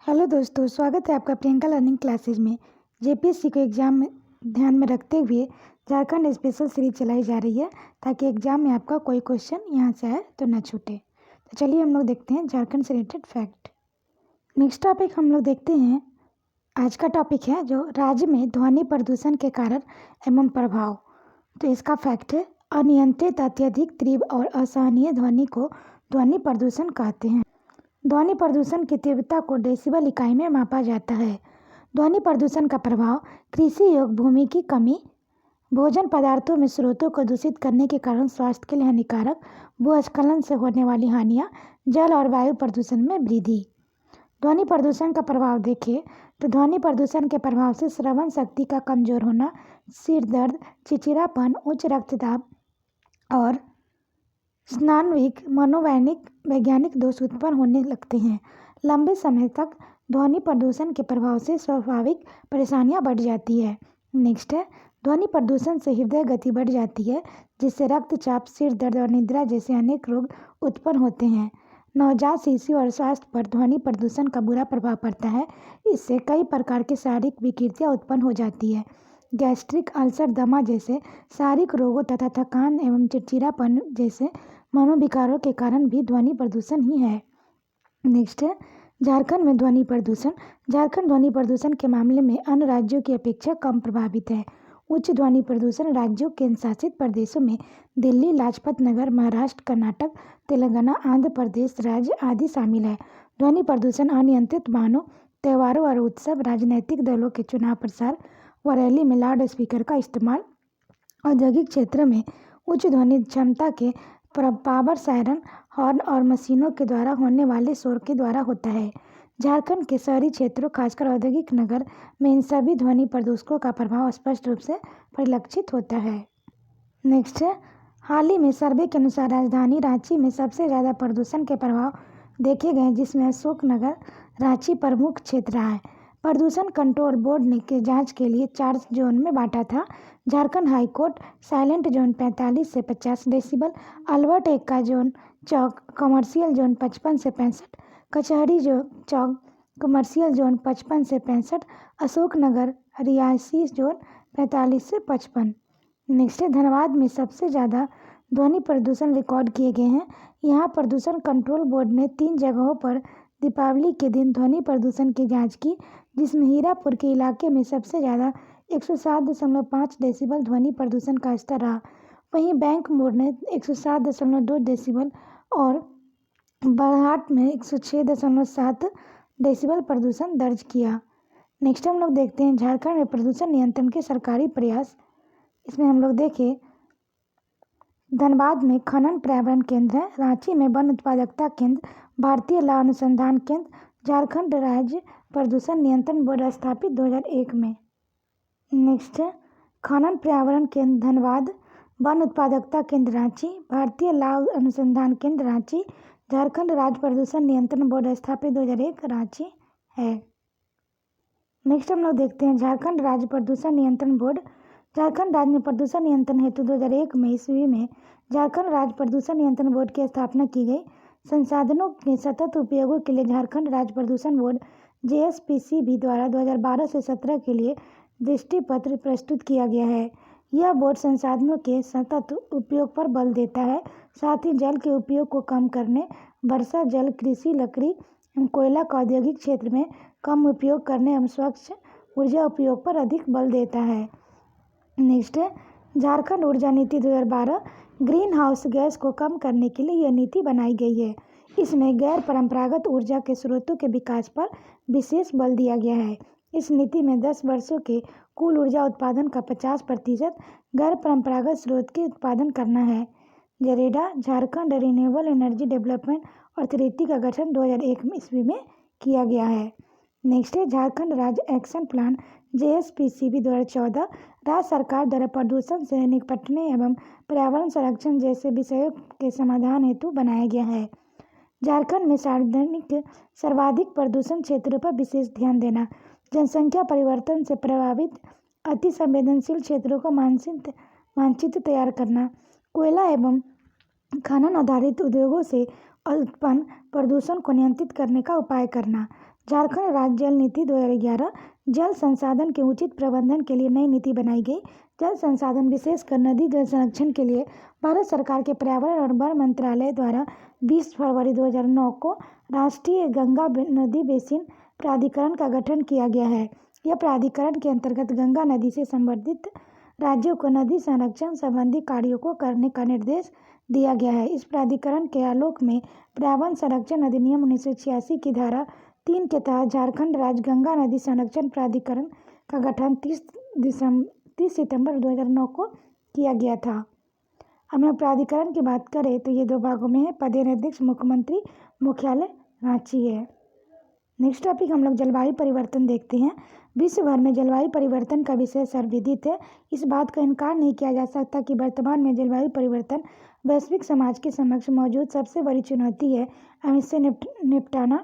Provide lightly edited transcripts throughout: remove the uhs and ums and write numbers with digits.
Hello दोस्तों, स्वागत है आपका प्रियंका लर्निंग क्लासेज में। जेपीएससी को एग्ज़ाम में ध्यान में रखते हुए झारखंड स्पेशल सीरीज चलाई जा रही है ताकि एग्ज़ाम में आपका कोई क्वेश्चन यहाँ से आए तो ना छूटे। तो चलिए हम लोग देखते हैं झारखंड से रिलेटेड फैक्ट। नेक्स्ट टॉपिक हम लोग देखते हैं। आज का टॉपिक है जो राज्य में ध्वनि प्रदूषण के कारण एवं प्रभाव। तो इसका फैक्ट है, अनियंत्रित, अत्यधिक तीव्र और असहनीय ध्वनि को ध्वनि प्रदूषण कहते हैं। ध्वनि प्रदूषण की तीव्रता को डेसिबल इकाई में मापा जाता है। ध्वनि प्रदूषण का प्रभाव कृषि योग्य भूमि की कमी, भोजन पदार्थों में स्रोतों को दूषित करने के कारण स्वास्थ्य के लिए हानिकारक भूस्खलन से होने वाली हानियाँ, जल और वायु प्रदूषण में वृद्धि। ध्वनि प्रदूषण का प्रभाव देखें तो ध्वनि प्रदूषण के प्रभाव से श्रवण शक्ति का कमजोर होना, सिर दर्द, चिड़चिड़ापन, उच्च रक्तचाप और स्नायुविक, मनोवैज्ञानिक वैज्ञानिक दोष उत्पन्न होने लगते हैं। लंबे समय तक ध्वनि प्रदूषण के प्रभाव से स्वाभाविक परेशानियां बढ़ जाती है। नेक्स्ट है, ध्वनि प्रदूषण से हृदय गति बढ़ जाती है, जिससे रक्तचाप, सिर दर्द और निद्रा जैसे अनेक रोग उत्पन्न होते हैं। नवजात शिशु और स्वास्थ्य पर ध्वनि प्रदूषण का बुरा प्रभाव पड़ता है। इससे कई प्रकार की शारीरिक विकृतियाँ उत्पन्न हो जाती है। गैस्ट्रिक अल्सर, दमा जैसे शारीरिक रोगों तथा थकान एवं चिड़चिड़ापन जैसे मनोविकारों के कारण भी ध्वनि प्रदूषण ही है। नेक्स्ट है, झारखंड में ध्वनि प्रदूषण। झारखंड ध्वनि प्रदूषण के मामले में अन्य राज्यों की अपेक्षा कम प्रभावित है। उच्च ध्वनि प्रदूषण राज्यों, केंद्र शासित प्रदेशों में दिल्ली, लाजपत नगर, महाराष्ट्र, कर्नाटक, तेलंगाना, आंध्र प्रदेश राज्य आदि शामिल है। ध्वनि प्रदूषण अनियंत्रित वाहनों, त्योहारों और उत्सव, राजनीतिक दलों के चुनाव प्रचार व रैली में लाउड स्पीकर का इस्तेमाल, औद्योगिक क्षेत्र में उच्च ध्वनि क्षमता के पावर सायरन, हॉर्न और मशीनों के द्वारा होने वाले शोर के द्वारा होता है। झारखंड के शहरी क्षेत्रों, खासकर औद्योगिक नगर में इन सभी ध्वनि प्रदूषकों का प्रभाव स्पष्ट रूप से परिलक्षित होता है। नेक्स्ट है, हाल ही में सर्वे के अनुसार राजधानी रांची में सबसे ज़्यादा प्रदूषण के प्रभाव देखे गए, जिसमें अशोकनगर रांची प्रमुख क्षेत्र रहा है। प्रदूषण कंट्रोल बोर्ड ने के जांच के लिए 4 जोन में बांटा था। Jharkhand high court silent zone 45 से 50 डेसिबल, अलवर्ट एक्का जोन चौक कमर्शियल जोन 55 से 65, कचहरी जो चौक कमर्शियल जोन 55 से 65, अशोकनगर रियासी जोन 45 से 55। नेक्स्ट है, धनबाद में सबसे ज़्यादा ध्वनि प्रदूषण रिकॉर्ड किए गए हैं। यहाँ प्रदूषण कंट्रोल बोर्ड ने 3 जगहों पर दीपावली के दिन ध्वनि प्रदूषण की जांच की, जिसमें हीरापुर के इलाके में सबसे ज़्यादा 107.5 डेसिबल ध्वनि प्रदूषण का स्तर रहा। वहीं बैंक मोड़ ने 107.2 डेसिबल और बरहाट में 106.7 डेसिबल प्रदूषण दर्ज किया। नेक्स्ट हम लोग देखते हैं झारखंड में प्रदूषण नियंत्रण के सरकारी प्रयास। इसमें हम लोग देखें, धनबाद में खनन पर्यावरण केंद्र है, रांची में वन उत्पादकता केंद्र, भारतीय लौह अनुसंधान केंद्र, झारखंड राज्य प्रदूषण नियंत्रण बोर्ड स्थापित 2001 में। नेक्स्ट है, खनन पर्यावरण केंद्र धनबाद, वन उत्पादकता केंद्र रांची, भारतीय लौह अनुसंधान केंद्र रांची, झारखंड राज्य प्रदूषण नियंत्रण बोर्ड स्थापित 2001 रांची है। नेक्स्ट हम लोग देखते हैं झारखंड राज्य प्रदूषण नियंत्रण बोर्ड। झारखंड राज्य में प्रदूषण नियंत्रण हेतु 2001 में ईस्वी में झारखंड राज्य प्रदूषण नियंत्रण बोर्ड की स्थापना की गई। संसाधनों के सतत उपयोगों के लिए झारखंड राज्य प्रदूषण बोर्ड JSPCB द्वारा 2012 से 17 के लिए दृष्टि पत्र प्रस्तुत किया गया है। यह बोर्ड संसाधनों के सतत उपयोग पर बल देता है, साथ ही जल के उपयोग को कम करने, वर्षा जल, कृषि, लकड़ी एवं कोयला का औद्योगिक क्षेत्र में कम उपयोग करने एवं स्वच्छ ऊर्जा उपयोग पर अधिक बल देता है। नेक्स्ट है, झारखंड ऊर्जा नीति 2012। ग्रीन हाउस गैस को कम करने के लिए यह नीति बनाई गई है। इसमें गैर परंपरागत ऊर्जा के स्रोतों के विकास पर विशेष बल दिया गया है। इस नीति में 10 वर्षों के कुल ऊर्जा उत्पादन का 50% गैर परंपरागत स्रोत के उत्पादन करना है। JREDA Jharkhand renewable energy development authority का गठन 2001 ईस्वी में किया गया है। नेक्स्ट है, झारखंड राज्य एक्शन प्लान JSPCB 2014 राज्य सरकार द्वारा प्रदूषण से निपटने एवं पर्यावरण संरक्षण जैसे विषयों के समाधान हेतु बनाया गया है। झारखंड में सर्वाधिक प्रदूषण क्षेत्रों पर विशेष ध्यान देना, जनसंख्या परिवर्तन से प्रभावित अति संवेदनशील क्षेत्रों को मानचित्र तैयार करना, कोयला एवं खनन आधारित उद्योगों से और उत्पन्न प्रदूषण को नियंत्रित करने का उपाय करना। झारखंड राज्य जल नीति 2011 जल संसाधन के उचित प्रबंधन के लिए नई नीति बनाई गई। जल संसाधन विशेषकर नदी जल संरक्षण के लिए भारत सरकार के पर्यावरण और वन मंत्रालय द्वारा 20 फरवरी 2009 को राष्ट्रीय गंगा नदी बेसिन प्राधिकरण का गठन किया गया है। यह प्राधिकरण के अंतर्गत गंगा नदी से संबंधित राज्यों को नदी संरक्षण संबंधी कार्यों को करने का निर्देश दिया गया है। इस प्राधिकरण के आलोक में पर्यावरण संरक्षण अधिनियम 1986 की धारा 3 के तहत झारखंड राज्य गंगा नदी संरक्षण प्राधिकरण का गठन 30 सितंबर 2009 को किया गया था। हम लोग प्राधिकरण की बात करें तो ये 2 भागों में है। पदेन अध्यक्ष मुख्यमंत्री, मुख्यालय रांची है। नेक्स्ट टॉपिक हम लोग जलवायु परिवर्तन देखते हैं। विश्व भर में जलवायु परिवर्तन का विषय सर्वविदित है। इस बात का इनकार नहीं किया जा सकता कि वर्तमान में जलवायु परिवर्तन वैश्विक समाज के समक्ष मौजूद सबसे बड़ी चुनौती है एवं इससे निपटाना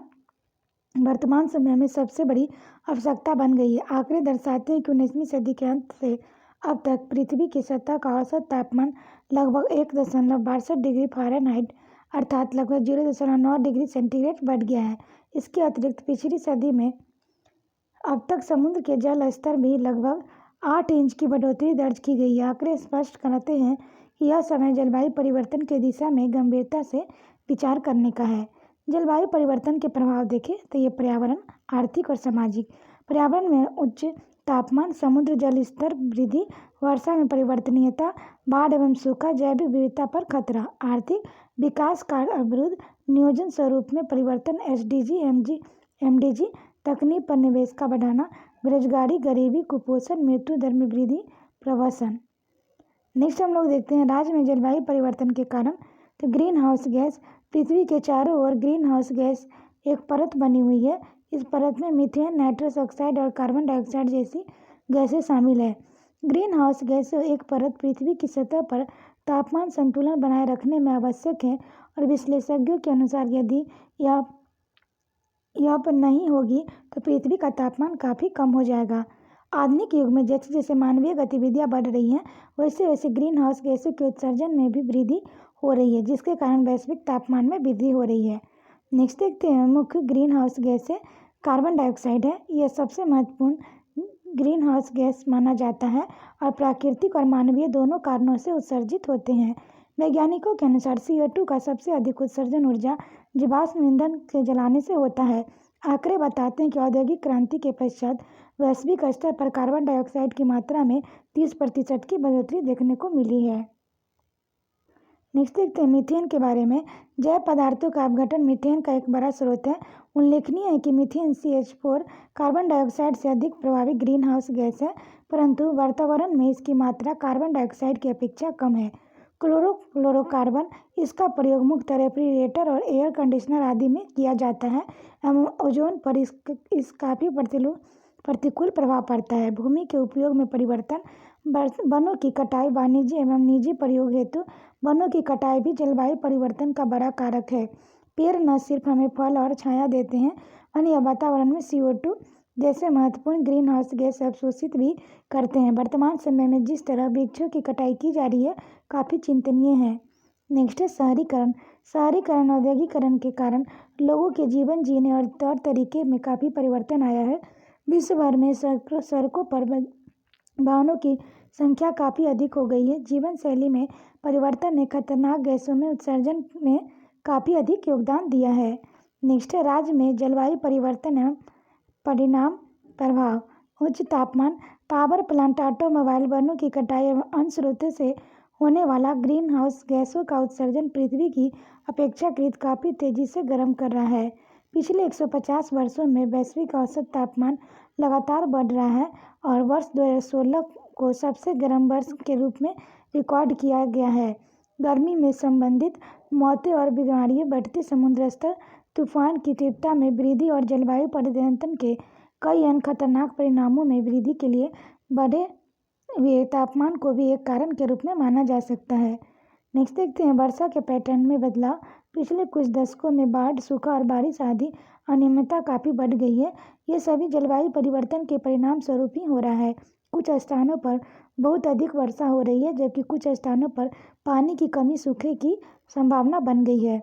वर्तमान समय में सबसे बड़ी आवश्यकता बन गई है। आंकड़े दर्शाते हैं कि 19वीं सदी के अंत से अब तक पृथ्वी की सतह का औसत तापमान लगभग 1.62 डिग्री फ़ारेनहाइट अर्थात लगभग 0.9 डिग्री सेंटीग्रेड बढ़ गया है। इसके अतिरिक्त पिछली सदी में अब तक समुद्र के जल स्तर भी लगभग 8 इंच की बढ़ोतरी दर्ज की गई है। आंकड़े स्पष्ट करते हैं कि यह समय जलवायु परिवर्तन की दिशा में गंभीरता से विचार करने का है। जलवायु परिवर्तन के प्रभाव देखें तो ये पर्यावरण, आर्थिक और सामाजिक। पर्यावरण में उच्च तापमान, समुद्र जल स्तर वृद्धि, वर्षा में परिवर्तनीयता, बाढ़ एवं सूखा, जैविक विविधता पर खतरा। आर्थिक विकास का अवरुद्ध, नियोजन स्वरूप में परिवर्तन, एसडीजी, एमडीजी, तकनीक पर निवेश का बढ़ाना, बेरोजगारी, गरीबी, कुपोषण, मृत्यु दर में वृद्धि, प्रवसन। नेक्स्ट हम लोग देखते हैं राज्य में जलवायु परिवर्तन के कारण। तो ग्रीन हाउस गैस, पृथ्वी के चारों ओर ग्रीन हाउस गैस एक परत बनी हुई है। इस परत में मीथेन, नाइट्रस ऑक्साइड और कार्बन डाइऑक्साइड जैसी गैसें शामिल है। ग्रीन हाउस गैस एक परत पृथ्वी की सतह पर तापमान संतुलन बनाए रखने में आवश्यक है और विश्लेषज्ञों के अनुसार यदि यह पर नहीं होगी तो पृथ्वी का तापमान काफ़ी कम हो जाएगा। आधुनिक युग में जैसे जैसे मानवीय गतिविधियां बढ़ रही हैं वैसे वैसे ग्रीन हाउस गैसों के उत्सर्जन में भी वृद्धि हो रही है, जिसके कारण वैश्विक तापमान में वृद्धि हो रही है। नेक्स्ट देखते हैं मुख्य ग्रीन हाउस गैस है कार्बन डाइऑक्साइड है। यह सबसे महत्वपूर्ण ग्रीन हाउस गैस माना जाता है और प्राकृतिक और मानवीय दोनों कारणों से उत्सर्जित होते हैं। वैज्ञानिकों के अनुसार CO2 का सबसे अधिक उत्सर्जन ऊर्जा जीवाश्म ईंधन के जलाने से होता है। आंकड़े बताते हैं कि औद्योगिक क्रांति के पश्चात वैश्विक स्तर पर कार्बन डाइऑक्साइड की मात्रा में 30% की बढ़ोतरी देखने को मिली है। नेक्स्ट देखते हैं मीथेन के बारे में। जैव पदार्थों का अपघटन मीथेन का एक बड़ा स्रोत है। उल्लेखनीय है कि मीथेन CH4 कार्बन डाइऑक्साइड से अधिक प्रभावी ग्रीन हाउस गैस है, परंतु वातावरण में इसकी मात्रा कार्बन डाइऑक्साइड की अपेक्षा कम है। क्लोरोफ्लोरोकार्बन, इसका प्रयोग मुख्यतः रेफ्रिजरेटर और एयर कंडीशनर आदि में किया जाता है एवं ओजोन पर इस काफ़ी प्रतिकूल प्रभाव पड़ता है। भूमि के उपयोग में परिवर्तन, वनों की कटाई, वाणिज्य एवं निजी प्रयोग हेतु वनों की कटाई भी जलवायु परिवर्तन का बड़ा कारक है। पेड़ न सिर्फ हमें फल और छाया देते हैं, वहीं वातावरण में CO2 जैसे महत्वपूर्ण ग्रीन हाउस गैस अवशोषित भी करते हैं। वर्तमान समय में जिस तरह वृक्षों की कटाई की जा रही है काफ़ी चिंतनीय है। नेक्स्ट है शहरीकरण। शहरीकरण औद्योगिकरण के कारण लोगों के जीवन जीने और तौर तरीके में काफ़ी परिवर्तन आया है। विश्व भर में सड़कों पर वाहनों की संख्या काफ़ी अधिक हो गई है। जीवन शैली में परिवर्तन ने खतरनाक गैसों में उत्सर्जन में काफ़ी अधिक योगदान दिया है। नेक्स्ट है राज्य में जलवायु परिवर्तन एवं परिणाम प्रभाव। उच्च तापमान, पावर प्लांट, ऑटोमोबाइल, वनों की कटाई एवं अन्य स्रोतों से होने वाला ग्रीन हाउस गैसों का उत्सर्जन पृथ्वी की अपेक्षाकृत काफ़ी तेज़ी से गर्म कर रहा है। पिछले 150 वर्षों में वैश्विक औसत तापमान लगातार बढ़ रहा है और वर्ष 2016 को सबसे गर्म वर्ष के रूप में रिकॉर्ड किया गया है। गर्मी में संबंधित मौतें और बीमारियां, बढ़ते समुद्र स्तर, तूफान की तीव्रता में वृद्धि और जलवायु परिवर्तन के कई अन्य खतरनाक परिणामों में वृद्धि के लिए बढ़े हुए तापमान को भी एक कारण के रूप में माना जा सकता है। नेक्स्ट देखते हैं वर्षा के पैटर्न में बदलाव। पिछले कुछ दशकों में बाढ़, सूखा और बारिश आदि अनियमितता काफ़ी बढ़ गई है। ये सभी जलवायु परिवर्तन के परिणाम स्वरूप ही हो रहा है। कुछ स्थानों पर बहुत अधिक वर्षा हो रही है, जबकि कुछ स्थानों पर पानी की कमी, सूखे की संभावना बन गई है।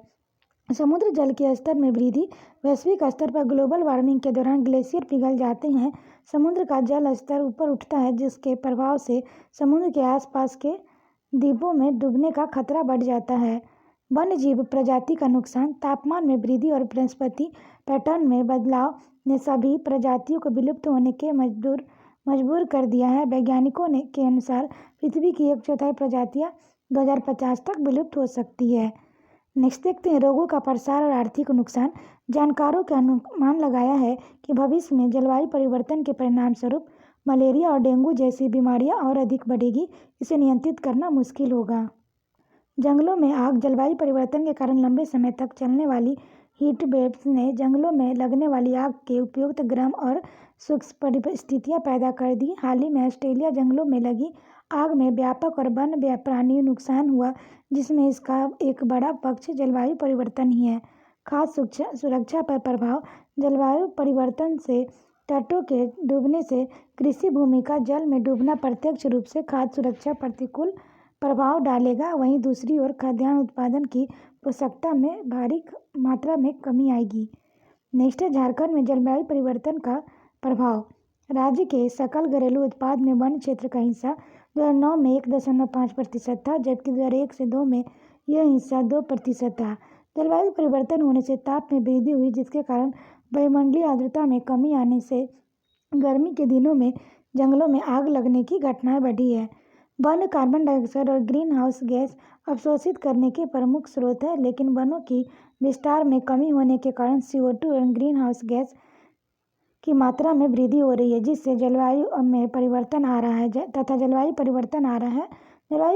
समुद्र जल के स्तर में वृद्धि। वैश्विक स्तर पर ग्लोबल वार्मिंग के दौरान ग्लेशियर पिघल जाते हैं। समुद्र का जल स्तर ऊपर उठता है, जिसके प्रभाव से समुद्र के आसपास के द्वीपों में डूबने का खतरा बढ़ जाता है। वन्य जीव प्रजाति का नुकसान। तापमान में वृद्धि और वनस्पति पैटर्न में बदलाव ने सभी प्रजातियों को विलुप्त होने के मजबूर कर दिया है। वैज्ञानिकों के अनुसार पृथ्वी की 1/4 प्रजातियां 2050 तक विलुप्त हो सकती है। नेक्स्ट देखते हैं रोगों का प्रसार और आर्थिक नुकसान। जानकारों का अनुमान लगाया है कि भविष्य में जलवायु परिवर्तन के परिणाम स्वरूप मलेरिया और डेंगू जैसी बीमारियां और अधिक बढ़ेगी। इसे नियंत्रित करना मुश्किल होगा। जंगलों में आग। जलवायु परिवर्तन के कारण लंबे समय तक चलने वाली हीट वेव्स ने जंगलों में लगने वाली आग के उपयुक्त गर्म और शुष्क परिस्थितियां पैदा कर दी। हाल ही में ऑस्ट्रेलिया जंगलों में लगी आग में व्यापक और वन्य प्राणी नुकसान हुआ, जिसमें इसका एक बड़ा पक्ष जलवायु परिवर्तन ही है। खाद्य सुरक्षा पर प्रभाव। जलवायु परिवर्तन से तटों के डूबने से कृषि भूमि का जल में डूबना प्रत्यक्ष रूप से खाद्य सुरक्षा प्रतिकूल प्रभाव डालेगा। वहीं दूसरी ओर खाद्यान्न उत्पादन की आवश्यकता में भारी मात्रा में कमी आएगी। नेक्स्ट है झारखंड में जलवायु परिवर्तन का प्रभाव। राज्य के सकल घरेलू उत्पाद में वन क्षेत्र का हिस्सा 2009 में 1.5% था, जबकि 2001 से 2 में यह हिस्सा 2% था। जलवायु परिवर्तन होने से ताप में वृद्धि हुई, जिसके कारण वायुमंडलीय आर्द्रता में कमी आने से गर्मी के दिनों में जंगलों में आग लगने की घटनाएं बढ़ी है। वन कार्बन डाइऑक्साइड और ग्रीन हाउस गैस अवशोषित करने के प्रमुख स्रोत है, लेकिन वनों की विस्तार में कमी होने के कारण CO2 और ग्रीन हाउस गैस की मात्रा में वृद्धि हो रही है, जिससे जलवायु में परिवर्तन आ रहा है जलवायु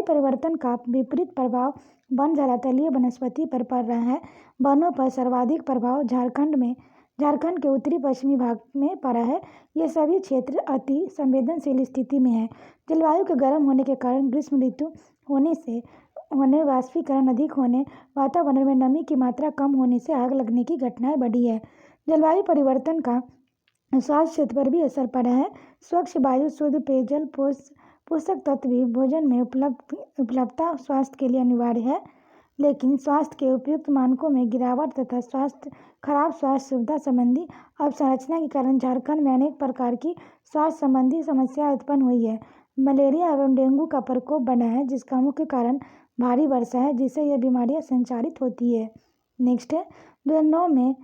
परिवर्तन का विपरीत प्रभाव वन जलातलीय वनस्पति पर पड़ रहा है। वनों पर सर्वाधिक प्रभाव झारखंड के उत्तरी पश्चिमी भाग में पड़ा है। ये सभी क्षेत्र अति संवेदनशील स्थिति में है। जलवायु के गर्म होने के कारण ग्रीष्म ऋतु होने वाष्पीकरण अधिक होने, वातावरण में नमी की मात्रा कम होने से आग लगने की घटनाएं बढ़ी है। जलवायु परिवर्तन का स्वास्थ्य क्षेत्र पर भी असर पड़ा है। स्वच्छ वायु, शुद्ध पेयजल, पोषक तत्व भी भोजन में उपलब्धता स्वास्थ्य के लिए अनिवार्य है, लेकिन स्वास्थ्य के उपयुक्त मानकों में गिरावट तथा खराब स्वास्थ्य सुविधा संबंधी अवसंरचना के कारण झारखंड में अनेक प्रकार की स्वास्थ्य संबंधी समस्याएं उत्पन्न हुई है। मलेरिया एवं डेंगू का प्रकोप बढ़ा है, जिसका मुख्य कारण भारी वर्षा है, जिससे यह बीमारियां संचारित होती है। नेक्स्ट है 2009 में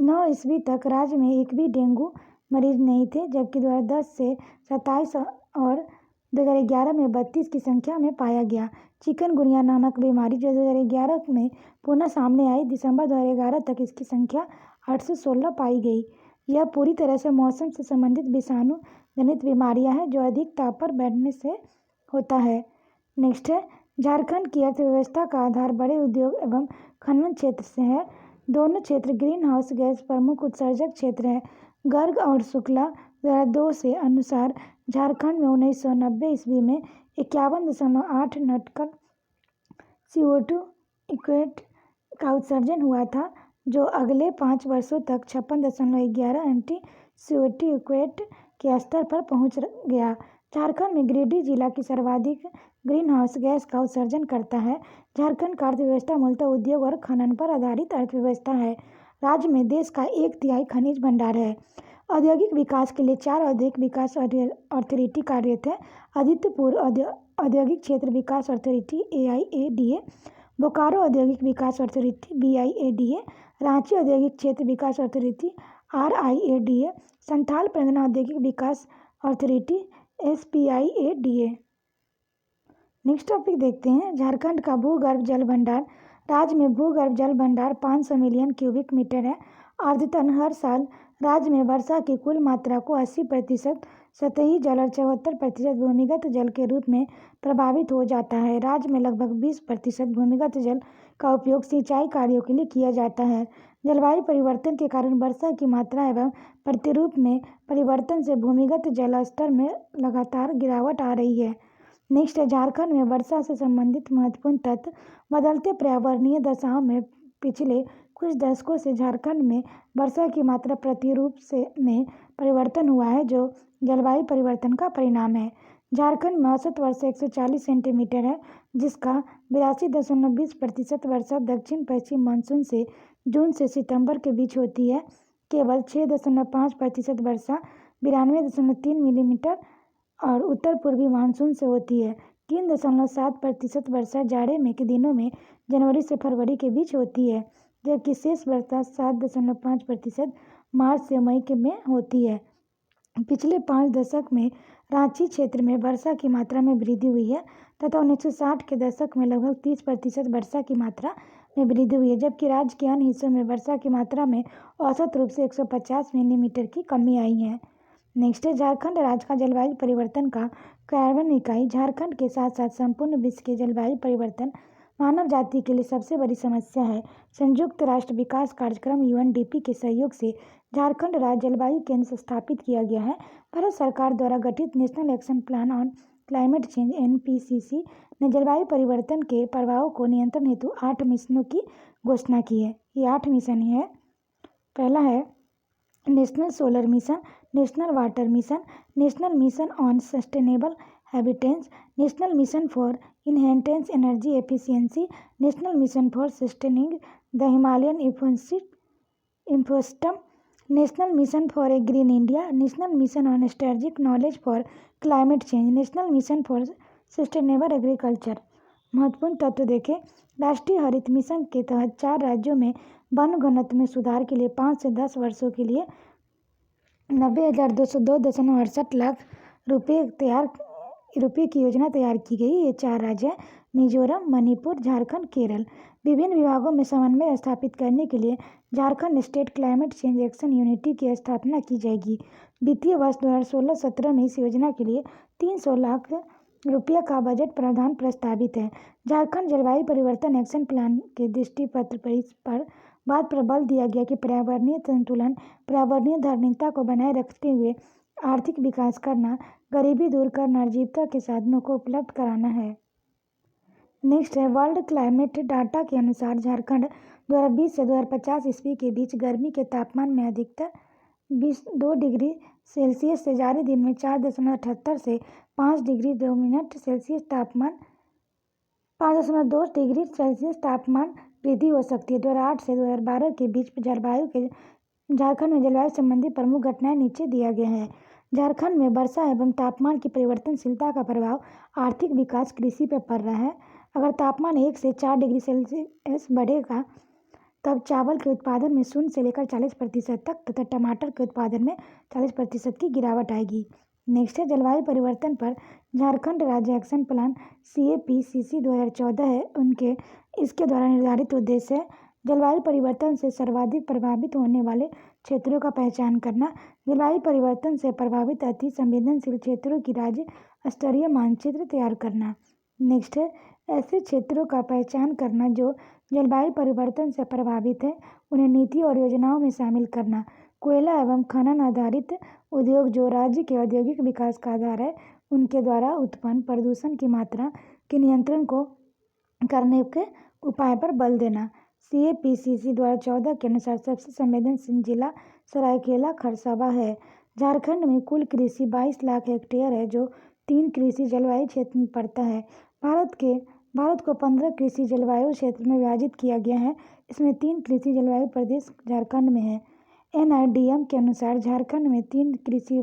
9 ईस्वी तक राज्य में एक भी डेंगू मरीज नहीं थे, जबकि 2010 से 27 और 2011 में 32 की संख्या में पाया गया। चिकनगुनिया नामक बीमारी जो 2011 में पुनः सामने आई, दिसंबर 2011 तक इसकी संख्या 816 पाई गई। यह पूरी तरह से मौसम से संबंधित विषाणु जनित बीमारियां हैं, जो अधिक ताप पर बैठने से होता है। नेक्स्ट है झारखंड की अर्थव्यवस्था का आधार बड़े उद्योग एवं खनन क्षेत्र से है। दोनों क्षेत्र ग्रीन हाउस गैस प्रमुख उत्सर्जक क्षेत्र है। गर्ग और शुक्ला 2002 से अनुसार झारखंड में 1990 ईस्वी में 51.8 नटकन CO2 इक्वेट का उत्सर्जन हुआ था, जो अगले 5 वर्षों तक 56.11 एंटी CO2 इक्वेट के स्तर पर पहुंच गया। झारखंड में गिरिडीह जिला की सर्वाधिक ग्रीन हाउस गैस का उत्सर्जन करता है। झारखंड का अर्थव्यवस्था मूलतः उद्योग और खनन पर आधारित अर्थव्यवस्था है। राज्य में देश का 1/3 खनिज भंडार है। औद्योगिक विकास के लिए 4 औद्योगिक विकास अथॉरिटी कार्यरत है। आदित्यपुर औद्योगिक क्षेत्र विकास अथॉरिटी AIADA, बोकारो औद्योगिक विकास अथॉरिटी BIADA, रांची औद्योगिक क्षेत्र विकास अथॉरिटी RIADA, संथाल परगना औद्योगिक विकास अथॉरिटी SPIADA। नेक्स्ट टॉपिक देखते हैं झारखंड का भूगर्भ जल भंडार। राज्य में भूगर्भ जल भंडार 500 मिलियन क्यूबिक मीटर है। आर्द्रता हर साल राज्य में वर्षा की कुल मात्रा को 80% सतही जल और 74% भूमिगत जल के रूप में प्रभावित हो जाता है। राज्य में लगभग 20% भूमिगत जल का उपयोग सिंचाई कार्यों के लिए किया जाता है। जलवायु परिवर्तन के कारण वर्षा की मात्रा एवं प्रतिरूप में परिवर्तन से भूमिगत जल स्तर में लगातार गिरावट आ रही है। नेक्स्ट है झारखंड में वर्षा से संबंधित महत्वपूर्ण तथ्य। बदलते पर्यावरणीय दशाओं में पिछले कुछ दशकों से झारखंड में वर्षा की मात्रा प्रतिरूप में परिवर्तन हुआ है, जो जलवायु परिवर्तन का परिणाम है। झारखंड में औसत वर्षा 140 सेंटीमीटर है, जिसका 82.20% वर्षा दक्षिण पश्चिम मानसून से जून से सितंबर के बीच होती है। केवल 6.5% वर्षा 92.3 मिलीमीटर और उत्तर पूर्वी मानसून से होती है। 3.7% वर्षा जाड़े में के दिनों में जनवरी से फरवरी के बीच होती है, जबकि शेष वर्षा 7.5% मार्च से मई के में होती है। पिछले 5 दशक में रांची क्षेत्र में वर्षा की मात्रा में वृद्धि हुई है तथा 1960 के दशक में लगभग 30% वर्षा की मात्रा में वृद्धि हुई है, जबकि राज्य के अन्य हिस्सों में वर्षा की मात्रा में औसत रूप से 150 मिलीमीटर की कमी आई है। नेक्स्ट है झारखंड राज्य का जलवायु परिवर्तन का कार्यान्वयन इकाई। झारखंड के साथ साथ संपूर्ण विश्व के जलवायु परिवर्तन मानव जाति के लिए सबसे बड़ी समस्या है। संयुक्त राष्ट्र विकास कार्यक्रम UNDP के सहयोग से झारखंड राज्य जलवायु केंद्र स्थापित किया गया है। भारत सरकार द्वारा गठित national action plan on climate change NPCC ने जलवायु परिवर्तन के प्रभावों को नियंत्रण हेतु 8 मिशनों की घोषणा की है। ये 8 मिशन है। पहला है national solar mission, national water mission, national mission on sustainable habitats, national mission for इनहेंटेंस energy efficiency, national mission for sustaining the Himalayan ecosystem, national mission for a green India, national mission on strategic knowledge for climate change, national mission for sustainable agriculture. महत्वपूर्ण तत्व देखें। राष्ट्रीय हरित mission के तहत 4 राज्यों में वन घनत्व में सुधार के लिए 5 से 10 वर्षों के लिए 90,202.68 लाख रुपये की योजना तैयार की गई। ये 4 राज्य हैं मिजोरम, मणिपुर, झारखंड, केरल। विभिन्न विभागों में समन्वय स्थापित करने के लिए Jharkhand state climate change action unity की स्थापना की जाएगी। वित्तीय वर्ष 2016-17 में इस योजना के लिए 300 लाख रुपये का बजट प्रावधान प्रस्तावित है। झारखंड जलवायु परिवर्तन एक्शन प्लान के दृष्टिपत्र पर इस पर बात पर बल दिया गया कि पर्यावरणीय संतुलन, पर्यावरणीय धार्मिकता को बनाए रखते हुए आर्थिक विकास करना, गरीबी दूर करना और जीविका के साधनों को उपलब्ध कराना है। नेक्स्ट है वर्ल्ड क्लाइमेट डाटा के अनुसार झारखंड 2020 से 2050 ईस्वी के बीच गर्मी के तापमान में अधिकतर 2 डिग्री सेल्सियस से जारी दिन में 4.78 से 5 डिग्री 2 मिनट सेल्सियस तापमान 5.2 डिग्री सेल्सियस तापमान वृद्धि हो सकती है। 2008 से 2012 के बीच झारखंड में जलवायु संबंधी प्रमुख घटनाएं नीचे दिया गया है। झारखंड में वर्षा एवं तापमान की परिवर्तनशीलता का प्रभाव आर्थिक विकास, कृषि पर पड़ रहा है। अगर तापमान 1 से 4 डिग्री सेल्सियस बढ़ेगा तब चावल के उत्पादन में 0 से लेकर 40% तक तथा टमाटर के उत्पादन में 40% की गिरावट आएगी। नेक्स्ट है जलवायु परिवर्तन पर झारखंड राज्य एक्शन प्लान CAPCC 2014 है। इसके द्वारा निर्धारित उद्देश्य है जलवायु परिवर्तन से सर्वाधिक प्रभावित होने वाले क्षेत्रों का पहचान करना, जलवायु परिवर्तन से प्रभावित अति संवेदनशील क्षेत्रों की राज्य स्तरीय मानचित्र तैयार करना। नेक्स्ट है ऐसे क्षेत्रों का पहचान करना जो जलवायु परिवर्तन से प्रभावित है, उन्हें नीति और योजनाओं में शामिल करना। कोयला एवं खनन आधारित उद्योग जो राज्य के औद्योगिक विकास का आधार है, उनके द्वारा उत्पन्न प्रदूषण की मात्रा के नियंत्रण को करने के उपाय पर बल देना। CAPCC 2014 के अनुसार सबसे संवेदनशील जिला सरायकेला खरसावां है। झारखंड में कुल कृषि 22 लाख हेक्टेयर है, जो 3 कृषि जलवायु क्षेत्र में पड़ता है। भारत को 15 कृषि जलवायु क्षेत्र में विभाजित किया गया है। इसमें 3 कृषि जलवायु प्रदेश झारखंड में है। NIDM के अनुसार झारखंड में 3 कृषि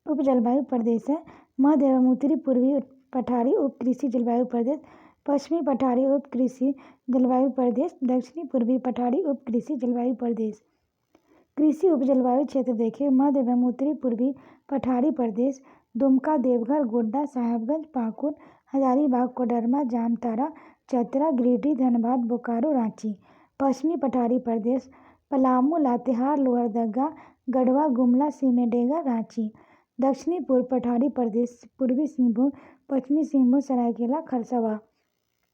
उप जलवायु प्रदेश है। मध्य एवं उत्तरी पूर्वी पठारी उप कृषि जलवायु प्रदेश, पश्चिमी पठारी उप कृषि जलवायु प्रदेश, दक्षिणी पूर्वी पठारी उप कृषि जलवायु प्रदेश। कृषि उप जलवायु क्षेत्र देखें। मध्य एवं उत्तरी पूर्वी पठारी प्रदेश दुमका, देवघर, गोड्डा, साहेबगंज, पाकुड़, हजारीबाग, कोडरमा, जामताड़ा, चतरा, गिरिडीह, धनबाद, बोकारो, रांची। पश्चिमी पठारी प्रदेश पलामू, लातेहार, लोहरदगा, गढ़वा, गुमला, सिमडेगा, रांची। दक्षिणी पूर्व पठारी प्रदेश पूर्वी सिंहभूम, पश्चिमी सिंहभूम, सरायकेला खरसावां।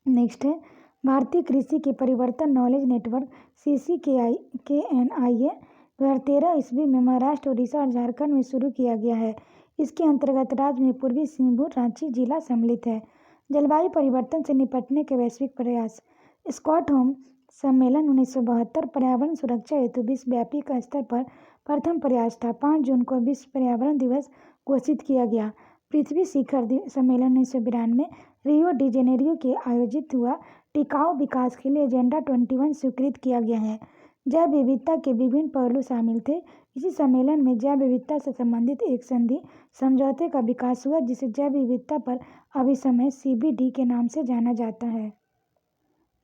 नेक्स्ट है भारतीय कृषि के परिवर्तन नॉलेज नेटवर्क CCKNIA 2013 ईस्वी में महाराष्ट्र, उड़ीसा और झारखंड में शुरू किया गया है। इसके अंतर्गत राज्य में पूर्वी सिंहभूम, रांची जिला सम्मिलित है। जलवायु परिवर्तन से निपटने के वैश्विक प्रयास। स्टॉकहोम सम्मेलन 1972 पर्यावरण सुरक्षा हेतु विश्वव्यापी स्तर पर प्रथम प्रयास था। 5 जून को विश्व पर्यावरण दिवस घोषित किया गया। पृथ्वी शिखर सम्मेलन 1992 रियो डी जेनेरियो के आयोजित हुआ। टिकाऊ विकास के लिए एजेंडा 21 स्वीकृत किया गया है। जैव विविधता के विभिन्न पहलू शामिल थे। इसी सम्मेलन में जैव विविधता से संबंधित एक संधि समझौते का विकास हुआ, जिसे जैव विविधता पर अभिसमय CBD के नाम से जाना जाता है।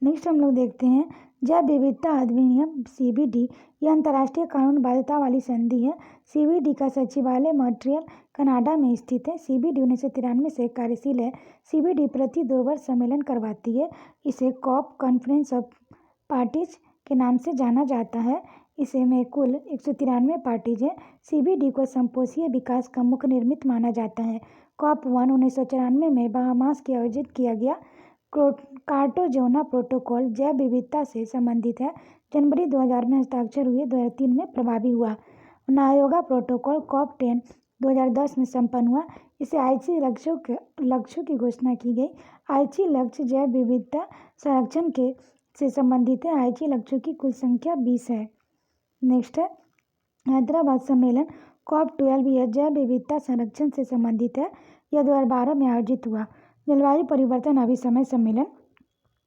नेक्स्ट हम लोग देखते हैं जैव विविधता अधिनियम CBD। यह अंतर्राष्ट्रीय कानून बाध्यता वाली संधि है। CBD का सचिवालय मॉन्ट्रियल कनाडा में स्थित है। CBD 1993 से कार्यशील है। CBD प्रति 2 वर्ष सम्मेलन करवाती है। इसे कॉप कॉन्फ्रेंस ऑफ पार्टीज के नाम से जाना जाता है। इसे में कुल 193 पार्टीज हैं। CBD को संपोषीय विकास का मुख्य निर्मित माना जाता है। COP 1 1994 में बहामास के आयोजित किया गया। कार्टागोना प्रोटोकॉल जैव विविधता से संबंधित है। जनवरी 2000 में हस्ताक्षर हुए, 2003 में प्रभावी हुआ। नायोगा प्रोटोकॉल COP 10 2010 में संपन्न हुआ। इसे आईची लक्ष्यों की घोषणा की गई। आईची लक्ष्य जैव विविधता संरक्षण के से संबंधित है। आईची लक्ष्यों की कुल संख्या 20 है। नेक्स्ट है हैदराबाद सम्मेलन COP 12। यह जैव विविधता संरक्षण से संबंधित है। यह 2012 में आयोजित हुआ। जलवायु परिवर्तन अभिसमय सम्मेलन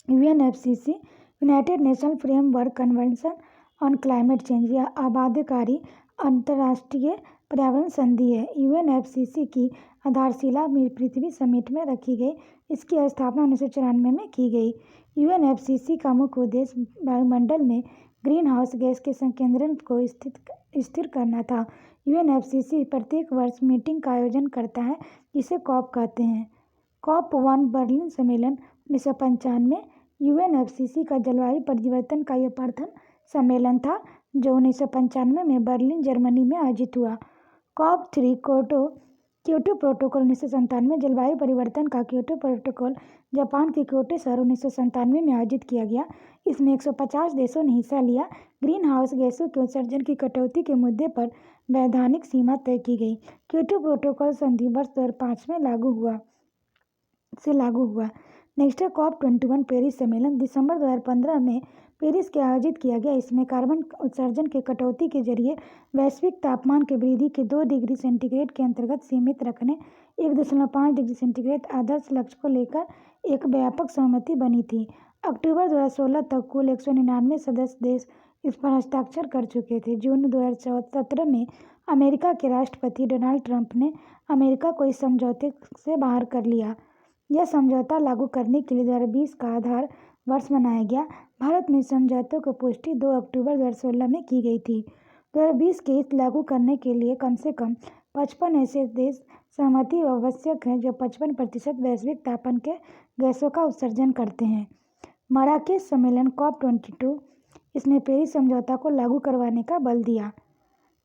UNFCCC United nation framework convention on climate change. यह आबादकारी अंतर्राष्ट्रीय पर्यावरण संधि है। UNFCCC की आधारशिला पृथ्वी समिट में रखी गई। इसकी स्थापना 1994 में की गई। UNFCCC का मुख्य उद्देश्य वायुमंडल में ग्रीन हाउस गैस के संकेंद्रण को स्थिर करना था। UNFCCC प्रत्येक वर्ष मीटिंग का आयोजन करता है, जिसे COP कहते हैं। COP 1 बर्लिन सम्मेलन 1995। UNFCCC का जलवायु परिवर्तन का यह प्रथम सम्मेलन था, जो 1995 में बर्लिन जर्मनी में आयोजित हुआ। COP 3 Kyoto protocol 1997। जलवायु परिवर्तन का क्योटो प्रोटोकॉल जापान के क्योटो शहर 1997 में आयोजित किया गया। इसमें 150 देशों ने हिस्सा लिया। ग्रीन हाउस गैसों के उत्सर्जन की कटौती के मुद्दे पर वैधानिक सीमा तय की गई। क्योटो प्रोटोकॉल संधि वर्ष 2005 में लागू हुआ। नेक्स्ट है COP 21 पेरिस सम्मेलन। दिसंबर 2015 में पेरिस के आयोजित किया गया। इसमें कार्बन उत्सर्जन के कटौती के जरिए वैश्विक तापमान के वृद्धि के 2 डिग्री सेंटीग्रेड के अंतर्गत सीमित रखने 1.5 डिग्री सेंटीग्रेड आदर्श लक्ष्य को लेकर एक व्यापक सहमति बनी थी। अक्टूबर 2016 तक कुल 199 सदस्य देश इस पर हस्ताक्षर कर चुके थे। जून 2017 में अमेरिका के राष्ट्रपति डोनाल्ड ट्रंप ने अमेरिका को इस समझौते से बाहर कर लिया। यह समझौता लागू करने के लिए 2020 का आधार वर्ष मनाया गया। भारत में समझौते की पुष्टि 2 अक्टूबर 2016 में की गई थी। 2020 के इस लागू करने के लिए कम से कम 55 ऐसे देश सहमति आवश्यक है, जो 55% वैश्विक तापमान के गैसों का उत्सर्जन करते हैं। मराकेश सम्मेलन COP 22। इसने पेरिस समझौता को लागू करवाने का बल दिया।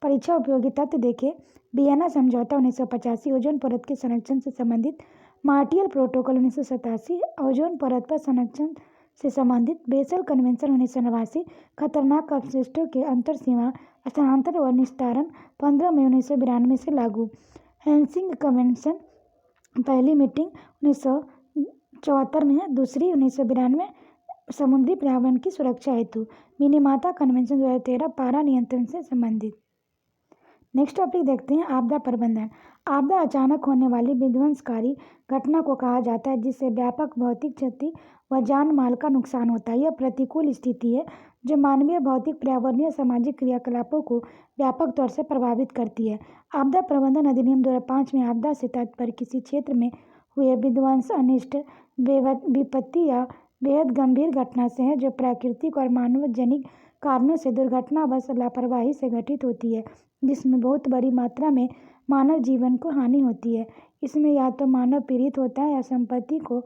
परीक्षा उपयोगी तथ्य देखें। वियना समझौता 1985 ओजोन परत के संरक्षण से संबंधित। मॉन्ट्रियल प्रोटोकॉल 1987 ओजोन परत पर संरक्षण से संबंधित। बेसल कन्वेंशन 1989 खतरनाक अपशिष्टों के अंतर सीमा स्थानांतरण और निस्तारण 15 मई 1992 से लागू। हेल्सिंकी कन्वेंशन पहली मीटिंग 1974 में है, दूसरी 1992 समुद्री पर्यावरण की सुरक्षा हेतु। मिनीमाता कन्वेंशन 2013 पारा नियंत्रण से संबंधित। नेक्स्ट टॉपिक देखते हैं आपदा प्रबंधन। आपदा अचानक होने वाली विध्वंसकारी घटना को कहा जाता है, जिससे व्यापक भौतिक क्षति व जान माल का नुकसान होता है। यह प्रतिकूल स्थिति है जो मानवीय, भौतिक, पर्यावरणीय और सामाजिक क्रियाकलापों को व्यापक तौर से प्रभावित करती है। आपदा प्रबंधन अधिनियम 2005 में आपदा से तात्पर्य किसी क्षेत्र में हुए विध्वंस, अनिष्ट, विपत्ति या बेहद गंभीर घटना से है, जो प्राकृतिक और मानव जनित कारणों से दुर्घटनावश लापरवाही से घटित होती है, जिसमें बहुत बड़ी मात्रा में मानव जीवन को हानि होती है। इसमें या तो मानव पीड़ित होता है या संपत्ति को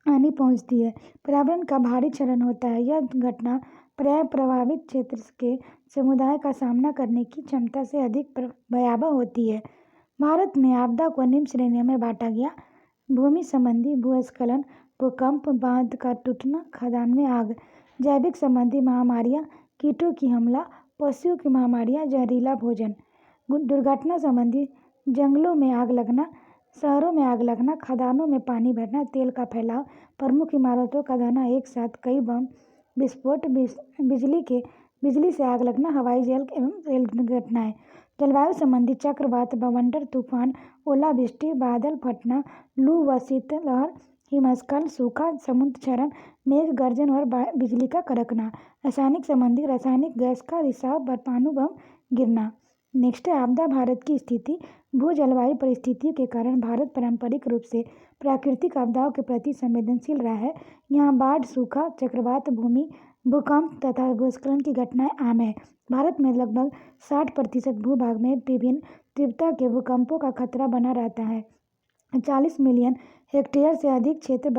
हानि पहुंचती है। पर्यावरण का भारी क्षरण होता है। यह घटना प्रायः प्रभावित क्षेत्र के समुदाय का सामना करने की क्षमता से अधिक भयावह होती है। भारत में आपदा को निम्न श्रेणियों में बांटा गया: भूमि संबंधी, भूस्खलन, भूकंप, बांध का टूटना, खदान में आग। जैविक संबंधी महामारियाँ, कीटों की हमला, पशुओं की महामारियाँ, जहरीला भोजन। दुर्घटना संबंधी, जंगलों में आग लगना, शहरों में आग लगना, खदानों में पानी भरना, तेल का फैलाव, प्रमुख इमारतों का ढहना, एक साथ कई बम विस्फोट, बिजली से आग लगना, हवाई जल एवं रेल दुर्घटनाएं। जलवायु संबंधी चक्रवात, बवंडर, तूफान, ओलावृष्टि, बादल फटना, लू व शीतलहर, हिमस्खलन, सूखा, समुद्र क्षरण, मेघ गर्जन और बिजली का कड़कना। रासायनिक संबंधी रासायनिक गैस का रिसाव, परमाणु बम गिरना। नेक्स्ट है आपदा भारत की स्थिति। भू जलवायु परिस्थितियों के कारण भारत पारंपरिक रूप से प्राकृतिक आपदाओं के प्रति संवेदनशील रहा है। यहाँ बाढ़, सूखा, चक्रवात, भूमि भूकंप तथा भूस्खलन की घटनाएं आम है। भारत में लगभग 60% भूभाग में विभिन्न तीव्रता के भूकंपों का खतरा बना रहता है। 40 मिलियन हेक्टेयर से अधिक क्षेत्र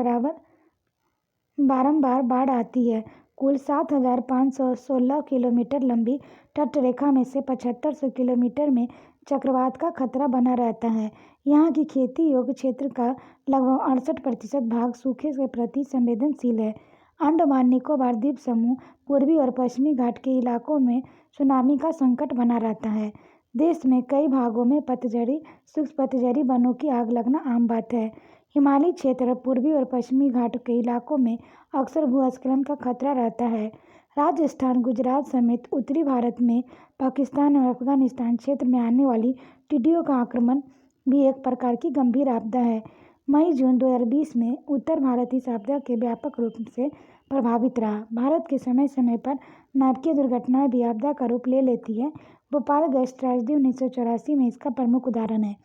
बारंबार बाढ़ आती है। कुल 7,516 किलोमीटर लंबी तटरेखा में से 7500 किलोमीटर में चक्रवात का खतरा बना रहता है। यहाँ की खेती योग्य क्षेत्र का लगभग 68% भाग सूखे के प्रति संवेदनशील है। अंडमान निकोबार द्वीप समूह, पूर्वी और पश्चिमी घाट के इलाकों में सुनामी का संकट बना रहता है। देश में कई भागों में पतझड़ी, शुष्क पतझड़ी वनों की आग लगना आम बात है। हिमालयी क्षेत्र, पूर्वी और पश्चिमी घाट के इलाकों में अक्सर भूस्खलन का खतरा रहता है। राजस्थान, गुजरात समेत उत्तरी भारत में पाकिस्तान और अफगानिस्तान क्षेत्र में आने वाली टिड्डियों का आक्रमण भी एक प्रकार की गंभीर आपदा है। मई-जून 2020 में उत्तर भारत इस आपदा के व्यापक रूप से प्रभावित रहा। भारत के समय समय पर नाभिकीय दुर्घटनाएं भी आपदा का रूप ले लेती है। भोपाल गैस ट्रेजेडी 1984 में इसका प्रमुख उदाहरण है।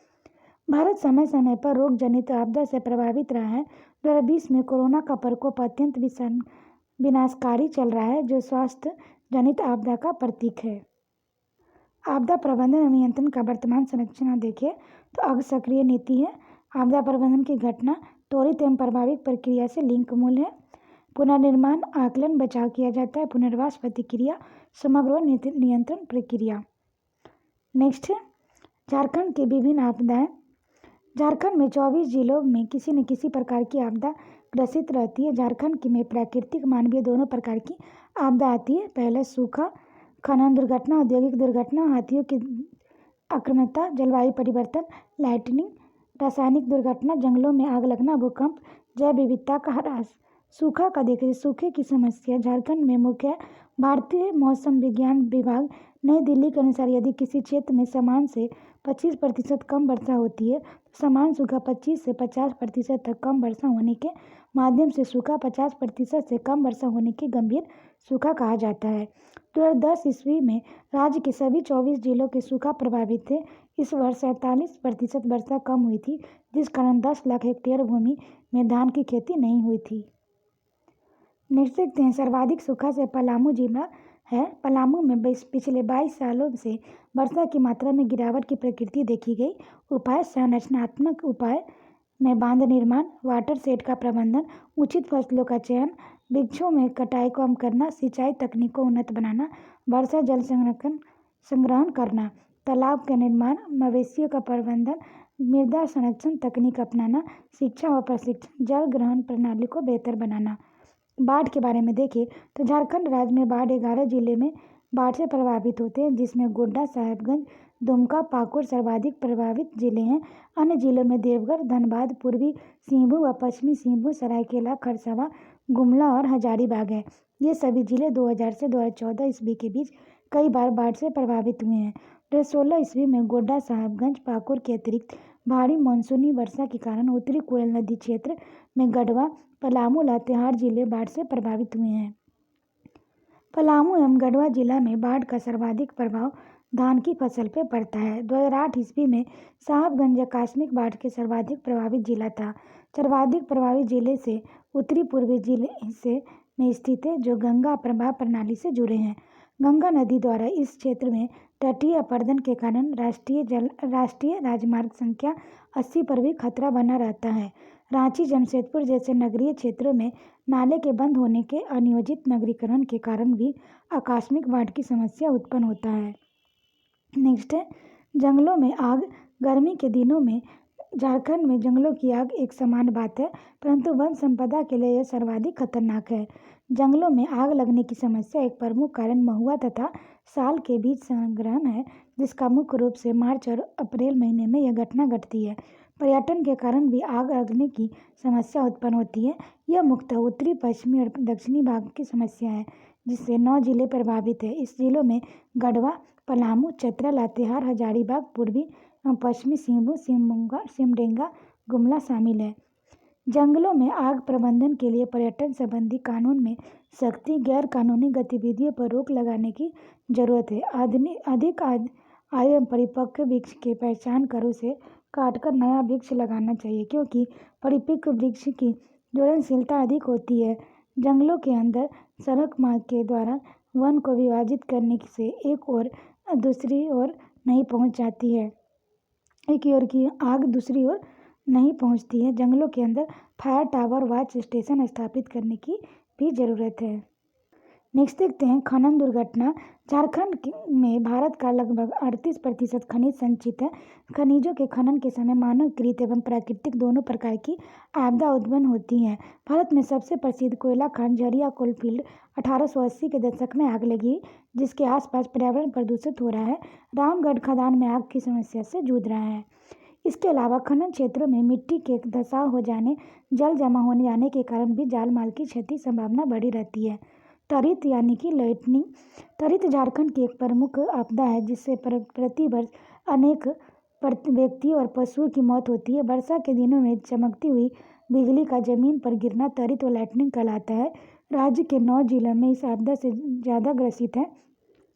भारत समय समय पर रोग जनित आपदा से प्रभावित रहा है। 2020 में कोरोना का प्रकोप अत्यंत विनाशकारी चल रहा है, जो स्वास्थ्य जनित आपदा का प्रतीक है। आपदा प्रबंधन और नियंत्रण का वर्तमान संरचना देखें तो अग्रसक्रिय नीति है। आपदा प्रबंधन की घटना त्वरित एवं प्रभावित प्रक्रिया से लिंक मूल है। पुनर्निर्माण, आकलन, बचाव किया जाता है। पुनर्वास, प्रतिक्रिया, समग्र और नियंत्रण प्रक्रिया। नेक्स्ट है झारखंड की विभिन्न आपदाएं। झारखंड में 24 जिलों में किसी न किसी प्रकार की आपदा ग्रसित रहती है। झारखंड में प्राकृतिक, मानवीय दोनों प्रकार की आपदा आती है। पहले सूखा, खनन दुर्घटना, औद्योगिक दुर्घटना, हाथियों की आक्रामकता, जलवायु परिवर्तन, लाइटनिंग, रासायनिक दुर्घटना, जंगलों में आग लगना, भूकंप, जैव विविधता का ह्रास। सूखा का देखिए, सूखे की समस्या झारखंड में मुख्य है। भारतीय मौसम विज्ञान विभाग नई दिल्ली के अनुसार यदि किसी क्षेत्र में सामान्य से 25% कम वर्षा होती है तो सामान्य सूखा 25 से 50% तक कम वर्षा होने के माध्यम से सूखा 50% से कम वर्षा होने की गंभीर सूखा कहा जाता है। 2010 ईस्वी में राज्य के सभी 24 जिलों के सूखा प्रभावित थे। इस वर्ष 47% वर्षा कम हुई थी, जिस कारण 10 लाख हेक्टेयर भूमि में धान की खेती नहीं हुई थी। नेक्स्ट देखते हैं सर्वाधिक सूखा से पलामू जिला है। पलामू में पिछले 22 सालों से वर्षा की मात्रा में गिरावट की प्रकृति देखी गई। उपाय, संरचनात्मक उपाय में बांध निर्माण, वाटर शेड का प्रबंधन, उचित फसलों का चयन, वृक्षों में कटाई कम करना, सिंचाई तकनीक को उन्नत बनाना, वर्षा जल संग्रहण करना, तालाब का निर्माण, मवेशियों का प्रबंधन, मृदा संरक्षण तकनीक अपनाना, शिक्षा व प्रशिक्षण, जल ग्रहण प्रणाली को बेहतर बनाना। बाढ़ के बारे में देखें तो झारखंड राज्य में बाढ़ 11 जिले में बाढ़ से प्रभावित होते हैं, जिसमें गोड्डा, साहेबगंज, दुमका, पाकुड़ सर्वाधिक प्रभावित जिले हैं। अन्य जिलों में देवघर, धनबाद, पूर्वी सिंहभूम व पश्चिमी सिंहभूम, सरायकेला, खरसावां, गुमला और हजारीबाग है। ये सभी जिले 2000 से 2014 ईस्वी के बीच कई बार बाढ़ से प्रभावित हुए हैं। 2016 ईस्वी में गोड्डा, साहेबगंज, पाकुड़ के अतिरिक्त भारी मानसूनी वर्षा के कारण उत्तरी कोयल नदी क्षेत्र में गढ़वा, पलामू, लातेहार जिले बाढ़ से प्रभावित हुए हैं। पलामू एवं गढ़वा जिला में बाढ़ का सर्वाधिक प्रभाव धान की फसल पर पड़ता है। 2008 ईस्वी में साहबगंज आकस्मिक बाढ़ के सर्वाधिक प्रभावित जिला था। सर्वाधिक प्रभावित जिले से उत्तरी पूर्वी जिले हिस्से में स्थित है, जो गंगा प्रवाह प्रणाली से जुड़े हैं। गंगा नदी द्वारा इस क्षेत्र में तटीय अपरदन के कारण राष्ट्रीय राजमार्ग संख्या 80 पर भी खतरा बना रहता है। रांची, जमशेदपुर जैसे नगरीय क्षेत्रों में नाले के बंद होने के अनियोजित नगरीकरण के कारण भी आकस्मिक बाढ़ की समस्या उत्पन्न होता है। नेक्स्ट है जंगलों में आग। गर्मी के दिनों में झारखंड में जंगलों की आग एक समान बात है, परंतु वन संपदा के लिए यह सर्वाधिक खतरनाक है। जंगलों में आग लगने की समस्या एक प्रमुख कारण महुआ तथा साल के बीच संग्रहण है, जिसका मुख्य रूप से मार्च और अप्रैल महीने में यह घटना घटती है। पर्यटन के कारण भी आग लगने की समस्या उत्पन्न होती है। यह मुख्यतः उत्तरी, पश्चिमी और दक्षिणी भाग की समस्या है, जिससे 9 जिले प्रभावित है। इस जिलों में गढ़वा, पलामू, चतरा, लातेहार, हजारीबाग, पूर्वी एवं पश्चिमी सिंहभूम, सिमडेगा, गुमला शामिल है। जंगलों में आग प्रबंधन के लिए पर्यटन संबंधी कानून में सख्ती, गैर कानूनी गतिविधियों पर रोक लगाने की जरूरत है। अधिक आयु एवं परिपक्व वृक्ष की पहचान कर उसे काटकर नया वृक्ष लगाना चाहिए, क्योंकि परिपक्व वृक्ष की ज्वलनशीलता अधिक होती है। जंगलों के अंदर सड़क मार्ग के द्वारा वन को विभाजित करने से एक ओर दूसरी ओर नहीं पहुंच जाती है, एक ओर की आग दूसरी ओर नहीं पहुंचती है। जंगलों के अंदर फायर टावर, वॉच स्टेशन स्थापित करने की भी ज़रूरत है। नेक्स्ट देखते हैं खनन दुर्घटना। झारखंड में भारत का लगभग 38% खनिज संचित है। खनिजों के खनन के समय मानवकृत एवं प्राकृतिक दोनों प्रकार की आपदा उत्पन्न होती हैं। भारत में सबसे प्रसिद्ध कोयला खान झरिया कोलफील्ड 1880 के दशक में आग लगी, जिसके आसपास पर्यावरण प्रदूषित हो रहा है। रामगढ़ खदान में आग की समस्या से जूझ रहा है। इसके अलावा खनन क्षेत्रों में मिट्टी के धंसाव हो जाने, जल जमा होने जाने के कारण भी जान माल की क्षति संभावना बढ़ी रहती है। तरित यानी कि लाइटनिंग। तरित झारखंड की एक प्रमुख आपदा है, जिससे प्रति वर्ष अनेक व्यक्तियों और पशुओं की मौत होती है। वर्षा के दिनों में चमकती हुई बिजली का जमीन पर गिरना तरित व लाइटनिंग कहलाता है। राज्य के 9 जिलों में इस आपदा से ज़्यादा ग्रसित है,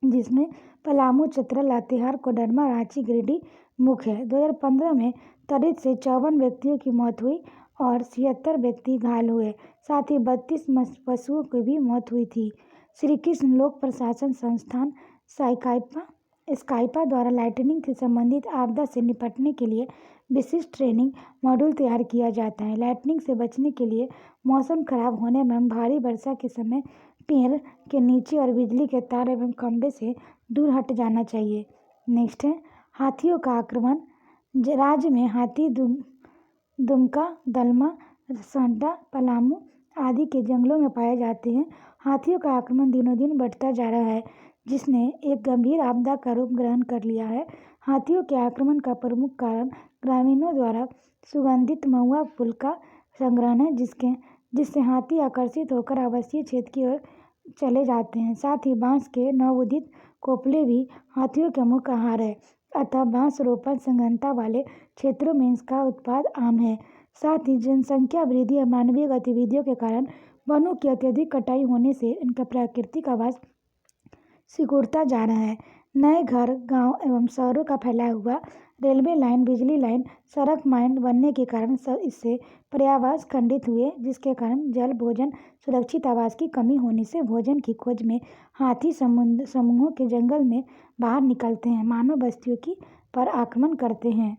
जिसमें पलामू, चतरा, लातेहार, कोडरमा, रांची, गिरिडीह मुख्य है। 2015 में तरित से 54 व्यक्तियों की मौत हुई और 76 व्यक्ति घायल हुए, साथ ही 32 पशुओं की भी मौत हुई थी। श्री कृष्ण लोक प्रशासन संस्थान स्काइपा द्वारा लाइटनिंग से संबंधित आपदा से निपटने के लिए विशिष्ट ट्रेनिंग मॉड्यूल तैयार किया जाता है। लाइटनिंग से बचने के लिए मौसम खराब होने में भारी वर्षा के समय पेड़ के नीचे और बिजली के तार एवं खंभे से दूर हट जाना चाहिए। नेक्स्ट है हाथियों का आक्रमण। राज्य में हाथी दुमका, दलमा, सांडा, पलामू आदि के जंगलों में पाए जाते हैं। हाथियों का आक्रमण दिनों दिन बढ़ता जा रहा है, जिसने एक गंभीर आपदा का रूप ग्रहण कर लिया है। हाथियों के आक्रमण का प्रमुख कारण ग्रामीणों द्वारा सुगंधित महुआ फूल का संग्रहण है, जिससे हाथी आकर्षित होकर आवासीय क्षेत्र की ओर चले जाते हैं। साथ ही बांस के नवोदित कोपले भी हाथियों के मुख्य आहार है, अतः बांस रोपण सघनता वाले क्षेत्रों में इसका उत्पाद आम है। साथ ही जनसंख्या वृद्धि और मानवीय गतिविधियों के कारण वनों की अत्यधिक कटाई होने से इनका प्राकृतिक आवास सिकुड़ता जा रहा है। नए घर, गांव एवं शहरों का फैलाया हुआ, रेलवे लाइन, बिजली लाइन, सड़क मार्ग बनने के कारण इससे पर्यावास खंडित हुए, जिसके कारण जल, भोजन, सुरक्षित आवास की कमी होने से भोजन की खोज में हाथी समूहों के जंगल में बाहर निकलते हैं, मानव बस्तियों की पर आक्रमण करते हैं।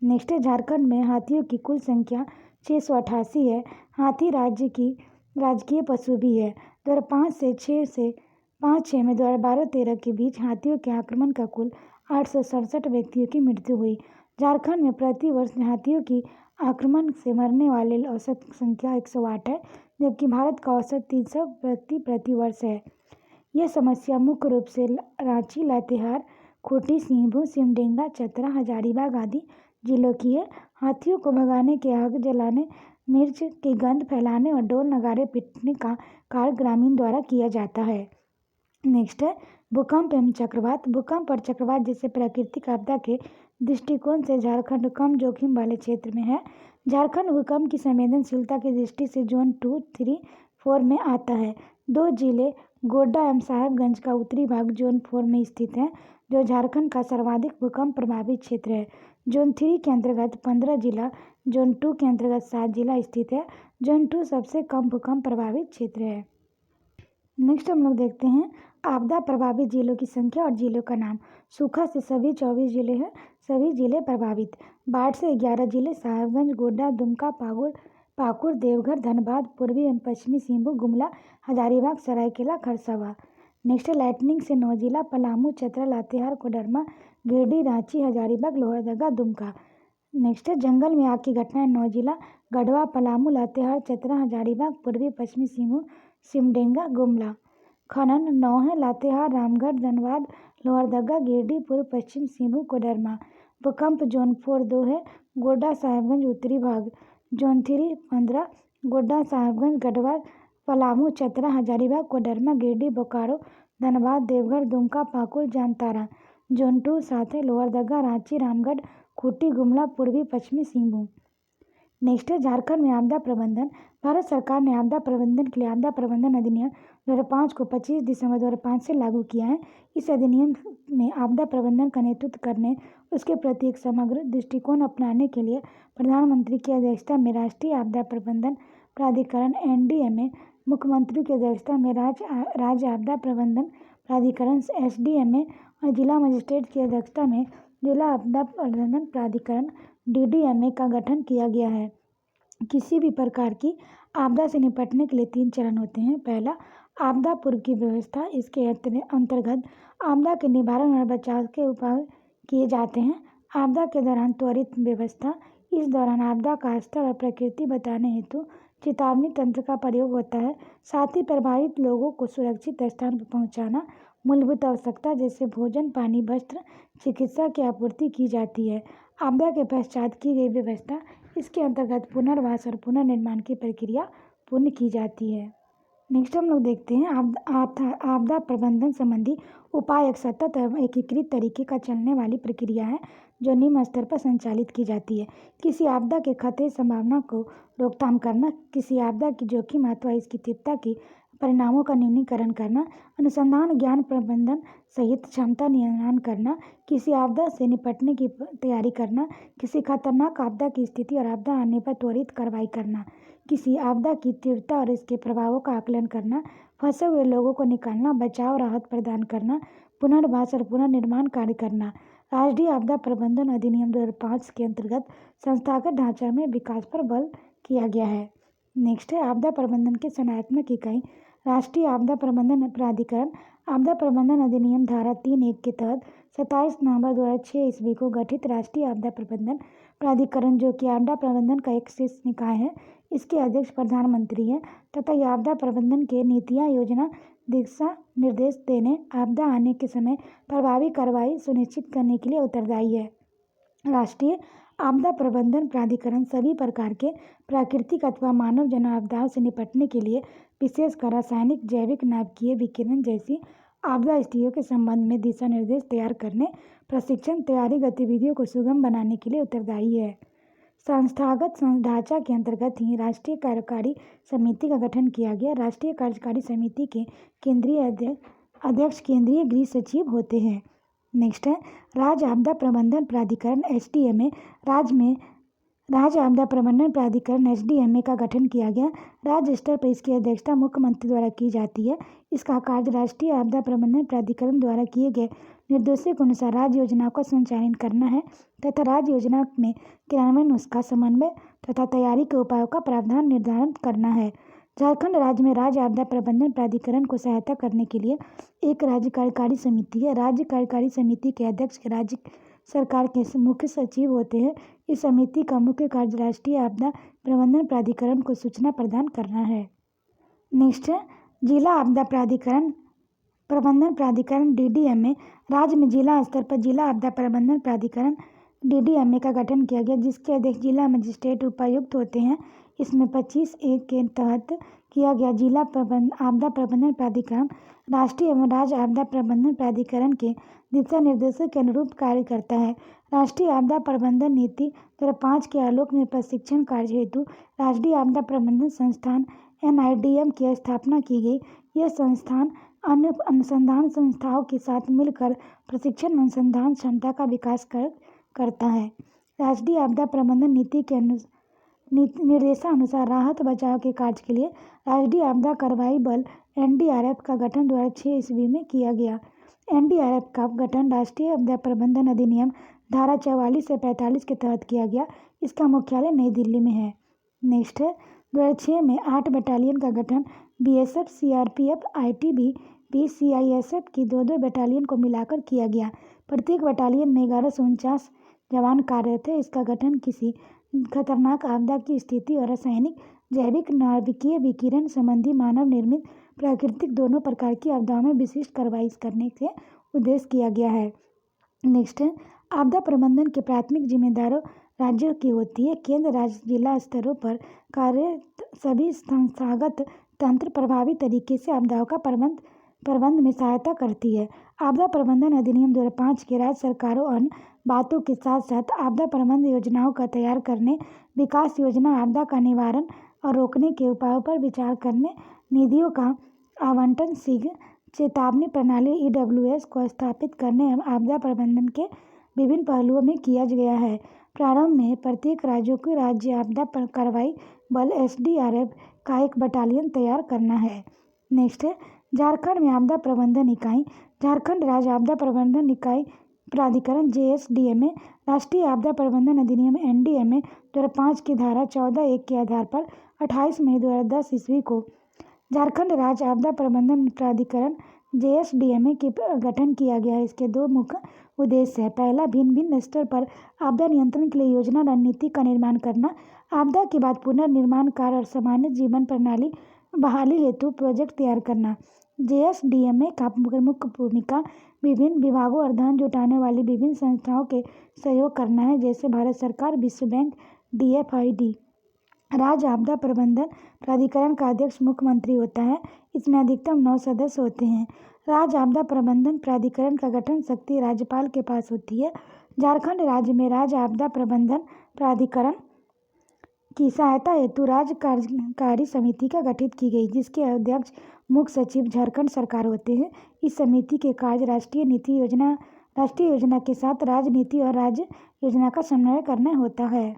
नेक्स्ट है झारखंड में हाथियों की कुल संख्या 688 है। हाथी राज्य की राजकीय पशु भी है। 2005 में 2012-13 के बीच हाथियों के आक्रमण का कुल 867 व्यक्तियों की मृत्यु हुई। झारखंड में प्रति वर्ष हाथियों की आक्रमण से मरने वाले औसत संख्या 108 है, जबकि भारत का औसत 300 व्यक्ति प्रति वर्ष है। यह समस्या मुख्य रूप से रांची, लातेहार, खूंटी, सिंहभूम, सिमडेगा, चतरा, हजारीबाग आदि जिलों की है। हाथियों को भगाने के आग जलाने, मिर्च की गंध फैलाने और ढोल नगाड़े पीटने का कार्य ग्रामीण द्वारा किया जाता है। नेक्स्ट है भूकंप एवं चक्रवात। भूकंप और चक्रवात जैसे प्राकृतिक आपदा के दृष्टिकोण से झारखंड कम जोखिम वाले क्षेत्र में है। झारखंड भूकंप की संवेदनशीलता की दृष्टि से जोन 2, 3, 4 में आता है। 2 जिले गोड्डा एवं साहेबगंज का उत्तरी भाग जोन 4 में स्थित है, जो झारखंड का सर्वाधिक भूकंप प्रभावित क्षेत्र है। जोन 3 के अंतर्गत 15 जिला, जोन 2 के अंतर्गत 7 जिला स्थित है। जोन 2 सबसे कम भूकंप प्रभावित क्षेत्र है। नेक्स्ट हम लोग देखते हैं आपदा प्रभावित जिलों की संख्या और जिलों का नाम। सूखा से सभी 24 जिले हैं, सभी जिले प्रभावित। बाढ़ से 11 जिले साहेबगंज, गोड्डा, दुमका, पाकुड़, देवघर, धनबाद, पूर्वी एवं पश्चिमी सिंहभूम, गुमला, हजारीबाग, सरायकेला, खरसावां। नेक्स्ट लाइटनिंग से 9 जिला पलामू, चतरा, लातेहार, कोडरमा, गिरिडीह, रांची, हजारीबाग, लोहरदगा, दुमका। नेक्स्ट है जंगल में आग की घटनाएं 9 जिला गढ़वा, पलामू, लातेहार, चतरा, हजारीबाग, पूर्वी पश्चिमी सिंहभूम, सिमडेगा, गुमला। खनन 9 है लातेहार, रामगढ़, धनबाद, लोहरदगा, गिरिडीह, पूर्व पश्चिम सिंहभूम, कोडरमा। भूकंप जोन 4 2 है गोड्डा, साहेबगंज, उत्तरी भाग। जोन 3 15 गोड्डा, साहेबगंज, गढ़वा, पलामू, चतरा, हजारीबाग, कोडरमा, गिरिडीह, बोकारो, धनबाद, देवघर, दुमका, पाकुड़, जामताड़ा। जोन 2 साथे लोहरदगा, रांची, रामगढ़, खूंटी, गुमला, पूर्वी पश्चिमी सिंहभूम। नेक्स्ट है झारखंड में आपदा प्रबंधन। भारत सरकार ने आपदा प्रबंधन के लिए आपदा प्रबंधन अधिनियम 2005 को 25 दिसंबर 2005 से लागू किया है। इस अधिनियम में आपदा प्रबंधन का नेतृत्व करने, उसके प्रति एक समग्र दृष्टिकोण अपनाने के लिए प्रधानमंत्री की अध्यक्षता में राष्ट्रीय आपदा प्रबंधन प्राधिकरण (NDMA), मुख्यमंत्री की अध्यक्षता में राज्य आपदा प्रबंधन प्राधिकरण (SDMA) और जिला मजिस्ट्रेट की अध्यक्षता में जिला आपदा प्रबंधन प्राधिकरण (DDMA) का गठन किया गया है। किसी भी प्रकार की आपदा से निपटने के लिए 3 चरण होते हैं। पहला, आपदा पूर्व की व्यवस्था। इसके अंतर्गत आपदा के निवारण और बचाव के उपाय किए जाते हैं। आपदा के दौरान त्वरित व्यवस्था। इस दौरान आपदा का स्तर और प्रकृति बताने हेतु चेतावनी तंत्र का प्रयोग होता है। साथ ही प्रभावित लोगों को सुरक्षित स्थान पर पहुंचाना, मूलभूत आवश्यकता जैसे भोजन, पानी, वस्त्र, चिकित्सा की आपूर्ति की जाती है। आपदा के पश्चात की गई व्यवस्था। इसके अंतर्गत पुनर्वास और पुनर्निर्माण की प्रक्रिया पूर्ण की जाती है। नेक्स्ट हम लोग देखते हैं आपदा प्रबंधन संबंधी उपाय एक सतत एवं एकीकृत तरीके का चलने वाली प्रक्रिया है जो निम्न स्तर पर संचालित की जाती है। किसी आपदा के खतरे संभावना को रोकथाम करना, किसी आपदा की जोखिम अथवा इसकी तीव्रता की परिणामों का न्यूनीकरण करना, अनुसंधान ज्ञान प्रबंधन सहित क्षमता निर्माण करना, किसी आपदा से निपटने की तैयारी करना, किसी खतरनाक आपदा की स्थिति और आपदा आने पर त्वरित कार्रवाई करना, किसी आपदा की तीव्रता और इसके प्रभावों का आकलन करना, फंसे हुए लोगों को निकालना, बचाव राहत प्रदान करना, पुनर्वास और पुनर्निर्माण कार्य करना। राष्ट्रीय आपदा प्रबंधन अधिनियम 2005 के अंतर्गत संस्थागत ढांचा में विकास पर बल किया गया है। नेक्स्ट है आपदा प्रबंधन की संरचनात्मक इकाई। राष्ट्रीय आपदा प्रबंधन प्राधिकरण आपदा प्रबंधन अधिनियम धारा 3(1) के तहत 27 नवंबर 2006 ईस्वी को गठित राष्ट्रीय आपदा प्रबंधन प्राधिकरण, जो कि आपदा प्रबंधन का एक शीर्ष निकाय है, इसके अध्यक्ष प्रधानमंत्री हैं तथा यह आपदा प्रबंधन के नीतियाँ, योजना, दिशा निर्देश देने, आपदा आने के समय प्रभावी कार्रवाई सुनिश्चित करने के लिए उत्तरदायी है। राष्ट्रीय आपदा प्रबंधन प्राधिकरण सभी प्रकार के प्राकृतिक अथवा मानव जन्य आपदाओं से निपटने के लिए विशेषकर रासायनिक, जैविक, नाभिकीय विकिरण जैसी आपदा स्थितियों के संबंध में दिशा निर्देश तैयार करने, प्रशिक्षण, तैयारी गतिविधियों को सुगम बनाने के लिए उत्तरदायी है। संस्थागत ढांचा के अंतर्गत ही राष्ट्रीय कार्यकारी समिति का गठन किया गया। राष्ट्रीय कार्यकारी समिति के केंद्रीय अध्यक्ष केंद्रीय गृह सचिव होते हैं। नेक्स्ट है राज्य आपदा प्रबंधन प्राधिकरण (SDMA). राज्य आपदा प्रबंधन प्राधिकरण (SDMA) का गठन किया गया। राज्य स्तर पर इसकी अध्यक्षता मुख्यमंत्री द्वारा की जाती है। इसका कार्य राष्ट्रीय आपदा प्रबंधन प्राधिकरण द्वारा किए गए निर्देशों के अनुसार राज्य योजनाओं का संचालन करना है तथा राज्य योजना में क्रियान्वयन, उसका समन्वय तथा तैयारी के उपायों का प्रावधान निर्धारण करना है। झारखंड राज्य में राज्य आपदा प्रबंधन प्राधिकरण को सहायता करने के लिए एक राज्य कार्यकारी समिति है। राज्य कार्यकारी समिति के अध्यक्ष राज्य सरकार के मुख्य सचिव होते हैं। इस समिति का मुख्य कार्य राष्ट्रीय आपदा प्रबंधन प्राधिकरण को सूचना प्रदान करना है। नेक्स्ट है जिला आपदा प्रबंधन प्राधिकरण (DDMA). राज्य में जिला स्तर पर जिला आपदा प्रबंधन प्राधिकरण (DDMA) का गठन किया गया, जिसके अध्यक्ष जिला मजिस्ट्रेट उपायुक्त होते हैं। इसमें 25(1) के तहत किया गया जिला आपदा प्रबंधन प्राधिकरण राष्ट्रीय एवं राज्य आपदा प्रबंधन प्राधिकरण के दिशा निर्देशों के अनुरूप कार्य करता है। राष्ट्रीय आपदा प्रबंधन नीति 2005 के आलोक में प्रशिक्षण कार्य हेतु राष्ट्रीय आपदा प्रबंधन संस्थान (NIDM) की स्थापना की गई। यह संस्थान अन्य अनुसंधान संस्थाओं के साथ मिलकर प्रशिक्षण अनुसंधान क्षमता का विकास करता है। राष्ट्रीय आपदा प्रबंधन नीति के निर्देशानुसार राहत बचाव के कार्य के लिए राष्ट्रीय आपदा कार्रवाई बल (NDRF) का गठन 2006 ईस्वी में किया गया। NDRF का गठन राष्ट्रीय आपदा प्रबंधन अधिनियम धारा 44 से 45 के तहत किया गया। इसका मुख्यालय नई दिल्ली में है। नेक्स्ट है 2006 में 8 बटालियन का गठन BSF, CRPF, ITBP, CISF की 2-2 बटालियन को मिलाकर किया गया। प्रत्येक बटालियन में 1149 जवान कार्यरत थे। इसका गठन किसी खतरनाक आपदा की स्थिति और रासायनिक, जैविक, नाभिकीय विकिरण संबंधी मानव निर्मित, प्राकृतिक दोनों प्रकार की आपदाओं में विशिष्ट कार्रवाई करने के उद्देश्य किया गया है। नेक्स्ट है आपदा प्रबंधन की प्राथमिक जिम्मेदारी राज्यों की होती है। केंद्र, राज्य, जिला स्तरों पर कार्यरत सभी संस्थागत तंत्र प्रभावी तरीके से आपदाओं का प्रबंध प्रबंधन में सहायता करती है। आपदा प्रबंधन अधिनियम 2005 के राज्य सरकारों अन्य बातों के साथ साथ आपदा प्रबंधन योजनाओं का तैयार करने, विकास योजना, आपदा का निवारण और रोकने के उपायों पर विचार करने, निधियों का आवंटन, शीघ्र चेतावनी प्रणाली EWS को स्थापित करने एवं आपदा प्रबंधन के विभिन्न पहलुओं में किया गया है। प्रारंभ में प्रत्येक राज्यों को राज्य आपदा कार्रवाई बल SDRF का एक बटालियन तैयार करना है। नेक्स्ट है झारखंड में आपदा प्रबंधन इकाई। झारखंड राज्य आपदा प्रबंधन इकाई प्राधिकरण JSDMA राष्ट्रीय आपदा प्रबंधन अधिनियम NDMA 2005 की धारा 14(1) के आधार पर 28 मई 2010 ईस्वी को झारखंड राज्य आपदा प्रबंधन प्राधिकरण JSDMA की गठन किया गया है। इसके दो मुख्य उद्देश्य है। पहला, भिन्न भिन्न स्तर पर आपदा नियंत्रण के लिए योजना रणनीति का निर्माण करना, आपदा के बाद पुनर्निर्माण कार्य और सामान्य जीवन प्रणाली बहाली हेतु प्रोजेक्ट तैयार करना। JSDMA का प्रमुख भूमिका विभिन्न विभागों और धन जुटाने वाली विभिन्न संस्थाओं के सहयोग करना है, जैसे भारत सरकार, विश्व बैंक, DFID। राज्य आपदा प्रबंधन प्राधिकरण का अध्यक्ष मुख्यमंत्री होता है। इसमें अधिकतम 9 सदस्य होते हैं। राज्य आपदा प्रबंधन प्राधिकरण का गठन शक्ति राज्यपाल के पास होती है। झारखंड राज्य में राज्य आपदा प्रबंधन प्राधिकरण की सहायता हेतु राज्य कार्यकारी समिति का गठित की गई, जिसके अध्यक्ष मुख्य सचिव झारखंड सरकार होते हैं। इस समिति के कार्य राष्ट्रीय योजना के साथ राज्य नीति और राज्य योजना का समन्वय करना होता है।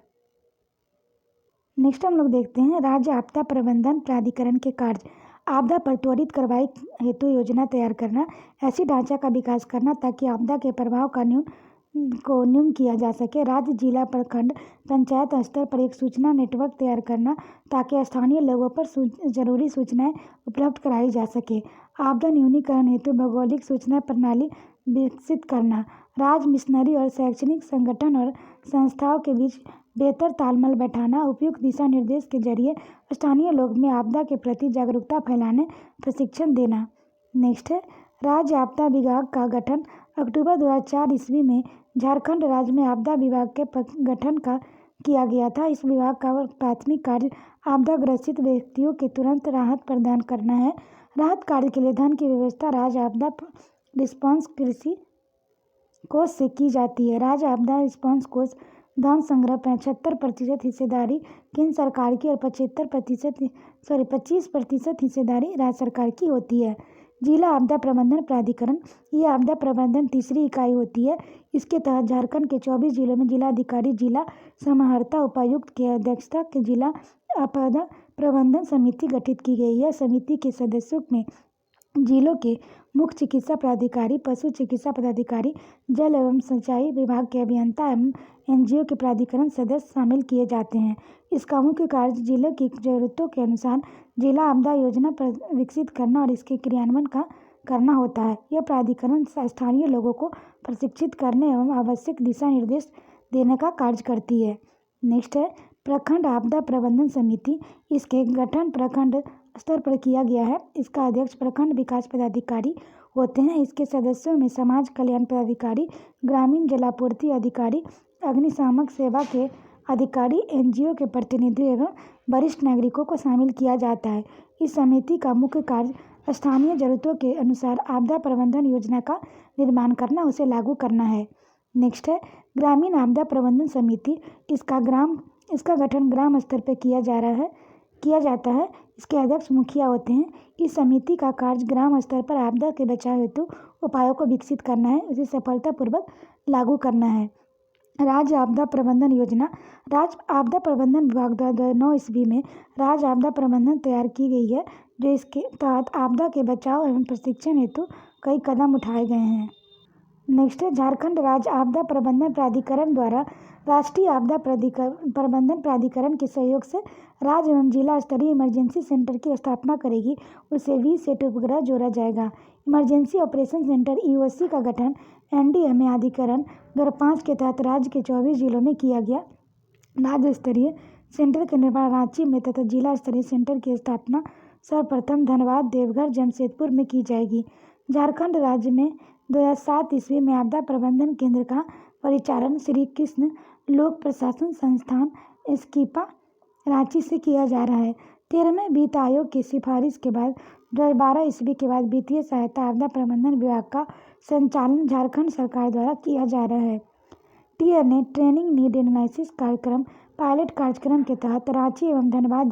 नेक्स्ट हम लोग देखते हैं राज्य आपदा प्रबंधन प्राधिकरण के कार्य। आपदा पर त्वरित कार्रवाई हेतु योजना तैयार करना, ऐसी ढांचा का विकास करना ताकि आपदा के प्रभाव का न्यून किया जा सके। राज्य, जिला, प्रखंड, पंचायत स्तर पर एक सूचना नेटवर्क तैयार करना ताकि स्थानीय लोगों पर जरूरी सूचनाएं उपलब्ध कराई जा सके। आपदा न्यूनीकरण हेतु भौगोलिक सूचना प्रणाली विकसित करना। राज्य, मिशनरी और शैक्षणिक संगठन और संस्थाओं के बीच बेहतर तालमेल बैठाना। उपयुक्त दिशा निर्देश के जरिए स्थानीय लोगों में आपदा के प्रति जागरूकता फैलाने प्रशिक्षण देना। नेक्स्ट है राज्य आपदा विभाग का गठन। अक्टूबर 2004 ईस्वी में झारखंड राज्य में आपदा विभाग के गठन का किया गया था। इस विभाग का प्राथमिक कार्य आपदा ग्रसित व्यक्तियों के तुरंत राहत प्रदान करना है। राहत कार्य के लिए धन की व्यवस्था राज्य आपदा रिस्पॉन्स कृषि कोष से की जाती है। राज्य आपदा रिस्पॉन्स कोष धन संग्रह 75% हिस्सेदारी केंद्र सरकार की और 25% हिस्सेदारी राज्य सरकार की होती है। जिला आपदा प्रबंधन प्राधिकरण, यह आपदा प्रबंधन तीसरी इकाई होती है। इसके तहत झारखंड के 24 जिलों में जिलाधिकारी, जिला समाहर्ता, उपायुक्त के अध्यक्षता के जिला आपदा प्रबंधन समिति गठित की गई है। समिति के सदस्यों में जिलों के मुख्य चिकित्सा पदाधिकारी, पशु चिकित्सा पदाधिकारी, जल एवं सिंचाई विभाग के अभियंता एवं NGO के प्राधिकरण सदस्य शामिल किए जाते हैं। इसका मुख्य कार्य जिले की जरूरतों के अनुसार जिला आपदा योजना विकसित करना और इसके क्रियान्वयन का करना होता है। यह प्राधिकरण स्थानीय लोगों को प्रशिक्षित करने एवं आवश्यक दिशा निर्देश देने का कार्य करती है। नेक्स्ट है प्रखंड आपदा प्रबंधन समिति। इसके गठन प्रखंड स्तर पर किया गया है। इसका अध्यक्ष प्रखंड विकास पदाधिकारी होते हैं। इसके सदस्यों में समाज कल्याण पदाधिकारी, ग्रामीण जलापूर्ति अधिकारी, अग्निशामक सेवा के अधिकारी, NGO के प्रतिनिधि एवं वरिष्ठ नागरिकों को शामिल किया जाता है। इस समिति का मुख्य कार्य स्थानीय जरूरतों के अनुसार आपदा प्रबंधन योजना का निर्माण करना, उसे लागू करना है। नेक्स्ट है ग्रामीण आपदा प्रबंधन समिति। इसका गठन ग्राम स्तर पर किया जाता है। इसके अध्यक्ष मुखिया होते हैं। इस समिति का कार्य ग्राम स्तर पर आपदा के बचाव हेतु उपायों को विकसित करना है, उसे सफलतापूर्वक लागू करना है। राज्य आपदा प्रबंधन योजना। राज्य आपदा प्रबंधन विभाग द्वारा 2009 ईस्वी में राज्य आपदा प्रबंधन तैयार की गई है, जो इसके तहत आपदा के बचाव एवं प्रशिक्षण हेतु कई कदम उठाए गए हैं। नेक्स्ट है झारखंड राज्य आपदा प्रबंधन प्राधिकरण द्वारा राष्ट्रीय आपदा प्रबंधन प्राधिकरण के सहयोग से राज्य एवं जिला स्तरीय इमरजेंसी सेंटर की स्थापना करेगी। उसे VSAT उपग्रह जोड़ा जाएगा। इमरजेंसी ऑपरेशन सेंटर EOC का गठन NDMA अधिकरण 2005 के तहत राज्य के 24 जिलों में किया गया। राज्य स्तरीय सेंटर का निर्माण रांची में तथा जिला स्तरीय सेंटर की स्थापना सर्वप्रथम धनबाद, देवघर, जमशेदपुर में की जाएगी। झारखंड राज्य में 2007 ईस्वी में आपदा प्रबंधन केंद्र का परिचालन श्री कृष्ण लोक प्रशासन संस्थान SKIPA रांची से किया जा रहा है। 13वें वित्त आयोग की सिफारिश के बाद 2012 ईस्वी के बाद वित्तीय सहायता आपदा प्रबंधन विभाग का संचालन झारखंड सरकार द्वारा किया जा रहा है। टीएनए ट्रेनिंग नीड एनालिसिस कार्यक्रम पायलट कार्यक्रम के तहत रांची एवं धनबाद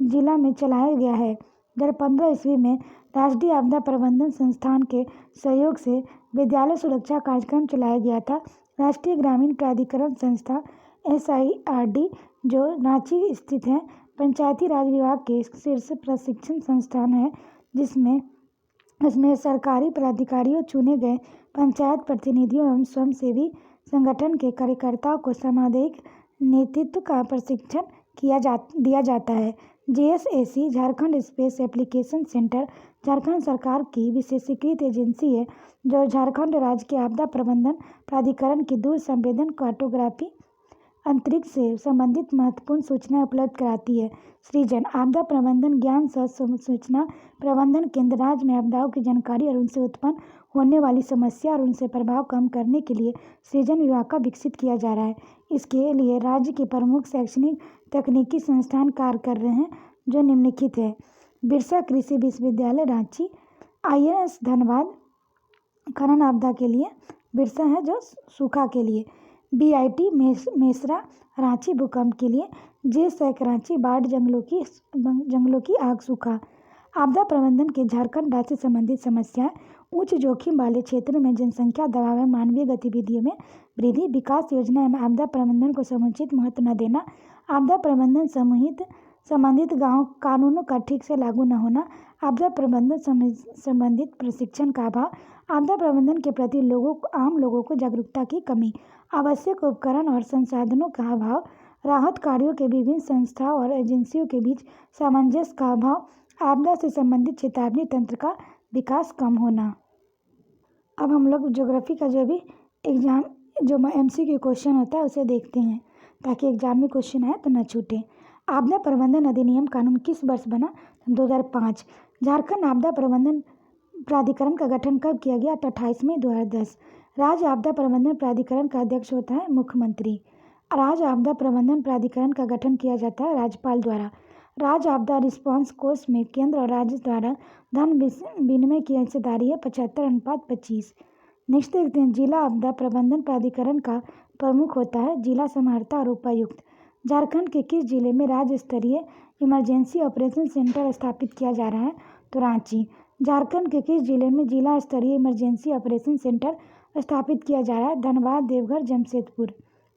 जिला में चलाया गया है। 2015 ईस्वी में राष्ट्रीय आपदा प्रबंधन संस्थान के सहयोग से विद्यालय सुरक्षा कार्यक्रम चलाया गया था। राष्ट्रीय ग्रामीण प्राधिकरण संस्था SIRD जो रांची स्थित है, पंचायती राज विभाग के शीर्ष प्रशिक्षण संस्थान है, इसमें सरकारी पदाधिकारियों, चुने गए पंचायत प्रतिनिधियों एवं स्वयंसेवी संगठन के कार्यकर्ताओं को सामुदायिक नेतृत्व का प्रशिक्षण दिया जाता है। JSAC Jharkhand space application centre Jharkhand सरकार की विशेषीकृत एजेंसी है जो झारखंड राज्य के आपदा प्रबंधन प्राधिकरण की दूर संवेदन कार्टोग्राफी अंतरिक्ष से संबंधित महत्वपूर्ण सूचनाएं उपलब्ध कराती है। सृजन आपदा प्रबंधन ज्ञान सह सूचना प्रबंधन केंद्र राज्य में आपदाओं की जानकारी और उनसे उत्पन्न होने वाली समस्या और उनसे प्रभाव कम करने के लिए सृजन विभाग का विकसित किया जा रहा है। इसके लिए राज्य के प्रमुख शैक्षणिक तकनीकी संस्थान कार्य कर रहे हैं जो निम्नलिखित है: बिरसा कृषि विश्वविद्यालय रांची, INS धनबाद खनन आपदा के लिए, बिरसा है जो सूखा के लिए, BIT मेसरा रांची भूकंप के लिए, JSAC रांची बाढ़ जंगलों की आग सूखा। आपदा प्रबंधन के झारखंड राज्य से संबंधित समस्याएं: उच्च जोखिम वाले क्षेत्रों में जनसंख्या दबाव एवं मानवीय गतिविधियों में वृद्धि, विकास योजना एवं आपदा प्रबंधन को समुचित महत्व न देना, आपदा प्रबंधन संबंधित गाँव कानूनों का ठीक से लागू न होना, आपदा प्रबंधन संबंधित प्रशिक्षण का अभाव, आपदा प्रबंधन के प्रति आम लोगों को जागरूकता की कमी, आवश्यक उपकरण और संसाधनों का अभाव, राहत कार्यों के विभिन्न संस्थाओं और एजेंसियों के बीच सामंजस्य का अभाव, आपदा से संबंधित चेतावनी तंत्र का विकास कम होना। अब हम लोग ज्योग्राफी का जो भी एग्जाम जो MCQ क्वेश्चन होता है उसे देखते हैं ताकि एग्जाम में क्वेश्चन आए तो न छूटे। आपदा प्रबंधन अधिनियम कानून किस वर्ष बना? 2005। झारखंड आपदा प्रबंधन प्राधिकरण का गठन कब किया गया? तो 28 मई 2010। राज्य आपदा प्रबंधन प्राधिकरण का अध्यक्ष होता है मुख्यमंत्री। राज्य आपदा प्रबंधन प्राधिकरण का गठन किया जाता है राज्यपाल द्वारा। राज्य आपदा रिस्पांस कोष में केंद्र और राज्य द्वारा धन विनिमय की हिस्सेदारी है 75:25। नेक्स्ट देखते हैं, जिला आपदा प्रबंधन प्राधिकरण का प्रमुख होता है जिला समाहर्ता और उपायुक्त। झारखंड के किस जिले में राज्य स्तरीय इमरजेंसी ऑपरेशन सेंटर स्थापित किया जा रहा है? तो रांची। झारखंड के किस जिले में जिला स्तरीय इमरजेंसी ऑपरेशन सेंटर स्थापित किया जा रहा है? धनबाद, देवघर, जमशेदपुर।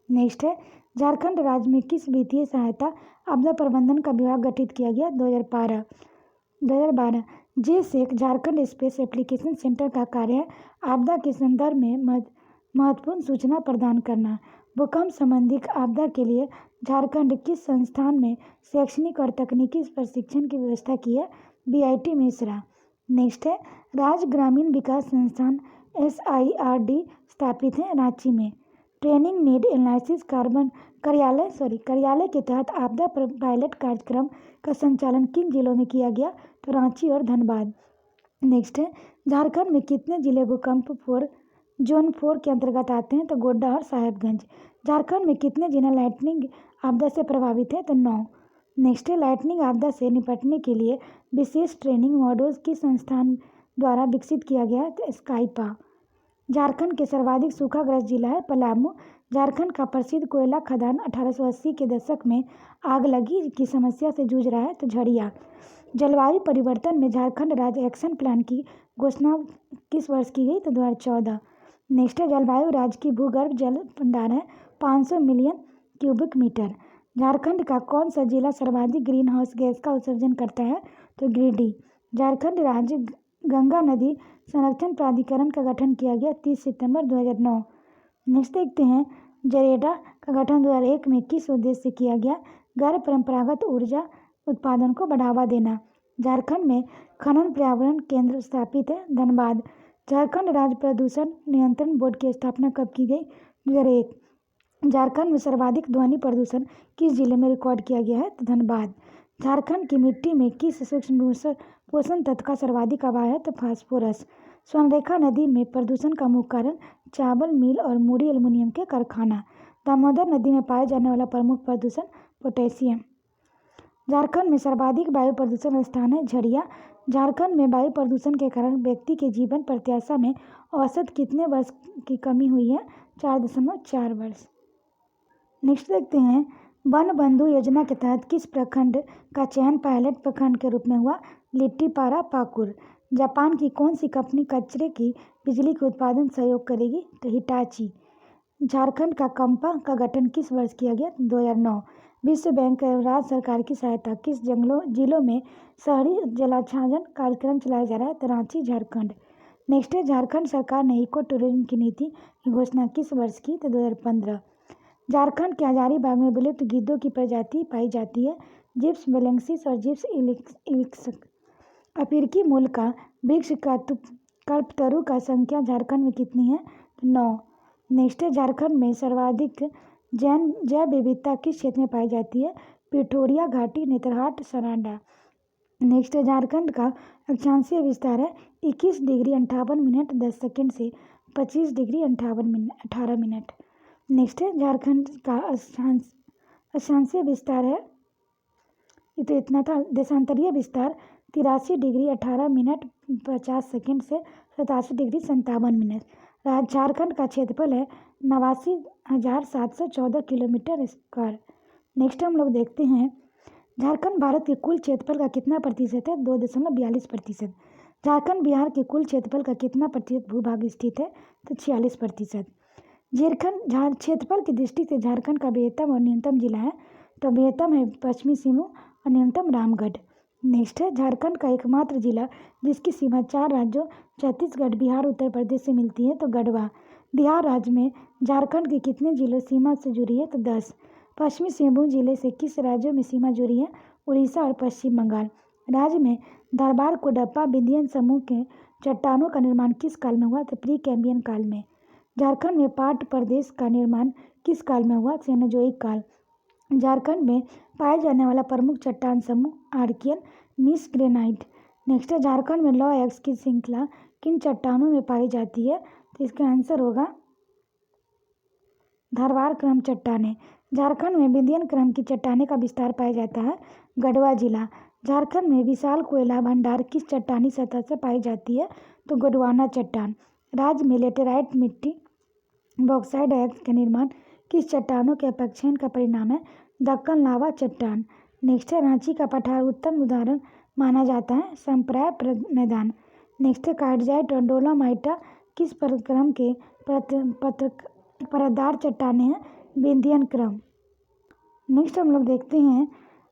नेक्स्ट है, झारखंड राज्य में किस वित्तीय सहायता आपदा प्रबंधन का विभाग गठित किया गया? 2012। JSAC Jharkhand space application centre का कार्य है आपदा के संदर्भ में महत्वपूर्ण सूचना प्रदान करना। भूकंप संबंधी आपदा के लिए झारखंड किस संस्थान में शैक्षणिक और तकनीकी प्रशिक्षण की व्यवस्था की है? BIT मेसरा। नेक्स्ट है, राज्य ग्रामीण विकास संस्थान SIRD स्थापित है रांची में। ट्रेनिंग नीड एनालिसिस कार्यालय के तहत आपदा पायलट कार्यक्रम का संचालन किन जिलों में किया गया? तो रांची और धनबाद। नेक्स्ट है, झारखंड में कितने जिले भूकंप जोन 4 के अंतर्गत आते हैं? तो गोड्डा और साहेबगंज। झारखंड में कितने जिला लाइटनिंग आपदा से प्रभावित है? तो 9। नेक्स्ट है, लाइटनिंग आपदा से निपटने के लिए विशेष ट्रेनिंग मॉड्यूल्स किस संस्थान द्वारा विकसित किया गया? तो स्काईपा। झारखंड के सर्वाधिक सूखाग्रस्त जिला है पलामू। झारखंड का प्रसिद्ध कोयला खदान 1880 के दशक में आगलगी की समस्या से जूझ रहा है तो झरिया। जलवायु परिवर्तन में झारखंड राज्य एक्शन प्लान की घोषणा किस वर्ष की गई? तो 2014। नेक्स्ट है, जलवायु राज्य की भूगर्भ जल भंडार है 500 मिलियन क्यूबिक मीटर। झारखंड का कौन सा जिला सर्वाधिक ग्रीन हाउस गैस का उत्सर्जन करता है? तो गिरिडीह। झारखंड राज्य गंगा नदी संरक्षण प्राधिकरण का गठन किया गया 30 सितंबर 2009। नेक्स्ट देखते हैं, जरेडा का गठन 2001 में किस उद्देश्य से किया गया? गैर परंपरागत ऊर्जा उत्पादन को बढ़ावा देना। झारखंड में खनन पर्यावरण केंद्र स्थापित है धनबाद। झारखंड राज्य प्रदूषण नियंत्रण बोर्ड की स्थापना कब की गई? 2001। झारखंड में सर्वाधिक ध्वनि प्रदूषण किस जिले में रिकॉर्ड किया गया है? तो धनबाद। झारखंड की मिट्टी में किस सूक्ष्म पोषण तत्व का सर्वाधिक अभाव है? तो फास्फोरस। स्वर्णरेखा नदी में प्रदूषण का मुख्य कारण चावल मिल और मूड़ी एल्युमिनियम के कारखाना। दामोदर नदी में पाए जाने वाला प्रमुख प्रदूषण पोटेशियम। झारखंड में सर्वाधिक वायु प्रदूषण स्थान है झरिया। झारखंड में वायु प्रदूषण के कारण व्यक्ति के जीवन प्रत्याशा में औसत कितने वर्ष की कमी हुई है? 4.4 वर्ष। नेक्स्ट देखते हैं, वन बंधु योजना के तहत किस प्रखंड का चयन पायलट प्रखंड के रूप में हुआ? लिट्टीपारा, पाकुर। जापान की कौन सी कंपनी कचरे की बिजली के उत्पादन सहयोग करेगी? तो हिटाची। झारखंड का कंपा का गठन किस वर्ष किया गया? 2009। विश्व बैंक एवं राज्य सरकार की सहायता किस जिलों में शहरी जलाच्छादन कार्यक्रम चलाया जा रहा है? तो रांची, झारखंड। नेक्स्ट है, झारखंड सरकार ने इको टूरिज्म की नीति की घोषणा किस वर्ष की? तो 2015। झारखंड के हजारीबाग में विलुप्त गिद्धों की प्रजाति पाई जाती है जिप्स बेलेंसिस और जिप्स इलिक्स। अफ्रीकी मूल का वृक्ष कल्पतरु का संख्या झारखंड में कितनी है? 9। नेक्स्ट है, झारखंड में सर्वाधिक जैव विविधता किस क्षेत्र में पाई जाती है? पिठोरिया घाटी, नेतरहाट, सरांडा। नेक्स्ट है, झारखंड का अक्षांशीय विस्तार है 21 डिग्री 58 मिनट 10 सेकेंड से 25 डिग्री 18 मिनट। नेक्स्ट है, झारखंड का अक्षांशीय विस्तार है, ये तो इतना था। देशांतरीय विस्तार 83 डिग्री 18 मिनट 50 सेकेंड से 87 डिग्री 57 मिनट। झारखंड का क्षेत्रफल है 89,714 किलोमीटर स्क्वायर। नेक्स्ट हम लोग देखते हैं, झारखंड भारत के कुल क्षेत्रफल का कितना प्रतिशत है? 2.42%। झारखंड बिहार के कुल क्षेत्रफल का कितना प्रतिशत भूभाग स्थित है? तो 46%। झारखंड क्षेत्रफल की दृष्टि से झारखंड का बृहत्तम और न्यूनतम जिला है, तो बृहत्तम है पश्चिमी सिंहभूम और न्यूनतम रामगढ़। नेक्स्ट है, झारखंड का एकमात्र जिला जिसकी सीमा 4 राज्यों छत्तीसगढ़, बिहार, उत्तर प्रदेश से मिलती है, तो गढ़वा। बिहार राज्य में झारखंड के कितने जिलों सीमा से जुड़ी है? तो 10। पश्चिमी सिंहभूम जिले से किस राज्यों में सीमा जुड़ी है? उड़ीसा और पश्चिम बंगाल। राज्य में धारबाड़, कोडप्पा, विंध्यन समूह के चट्टानों का निर्माण किस काल में हुआ? तो प्री कैम्बियन काल में। झारखंड में पाट प्रदेश का निर्माण किस काल में हुआ? सेनोजोइक काल। झारखंड में पाए जाने वाला प्रमुख चट्टान समूह आर्कियन, नीस, ग्रेनाइट। नेक्स्ट है, झारखंड में लॉ एक्स की श्रृंखला किन चट्टानों में पाई जाती है? तो इसका आंसर होगा धारवाड़ क्रम चट्टानें। झारखंड में विंध्यन क्रम की चट्टानें का विस्तार पाया जाता है, गढ़वा जिला। झारखंड में विशाल कोयला भंडार किस चट्टानी सतह से पाई जाती है? तो गोंडवाना चट्टान। राज्य में लेटेराइट मिट्टी बॉक्साइट अयस्क का निर्माण किस चट्टानों के अपक्षयन का परिणाम है? दक्कन लावा चट्टान। नेक्स्ट है, रांची का पठार उत्तम उदाहरण माना जाता है, संप्राय मैदान। नेक्स्ट है, कार्डजाइट और डोलोमाइटा किस क्रम के परतदार चट्टानें हैं? विंध्यन क्रम। नेक्स्ट हम लोग देखते हैं,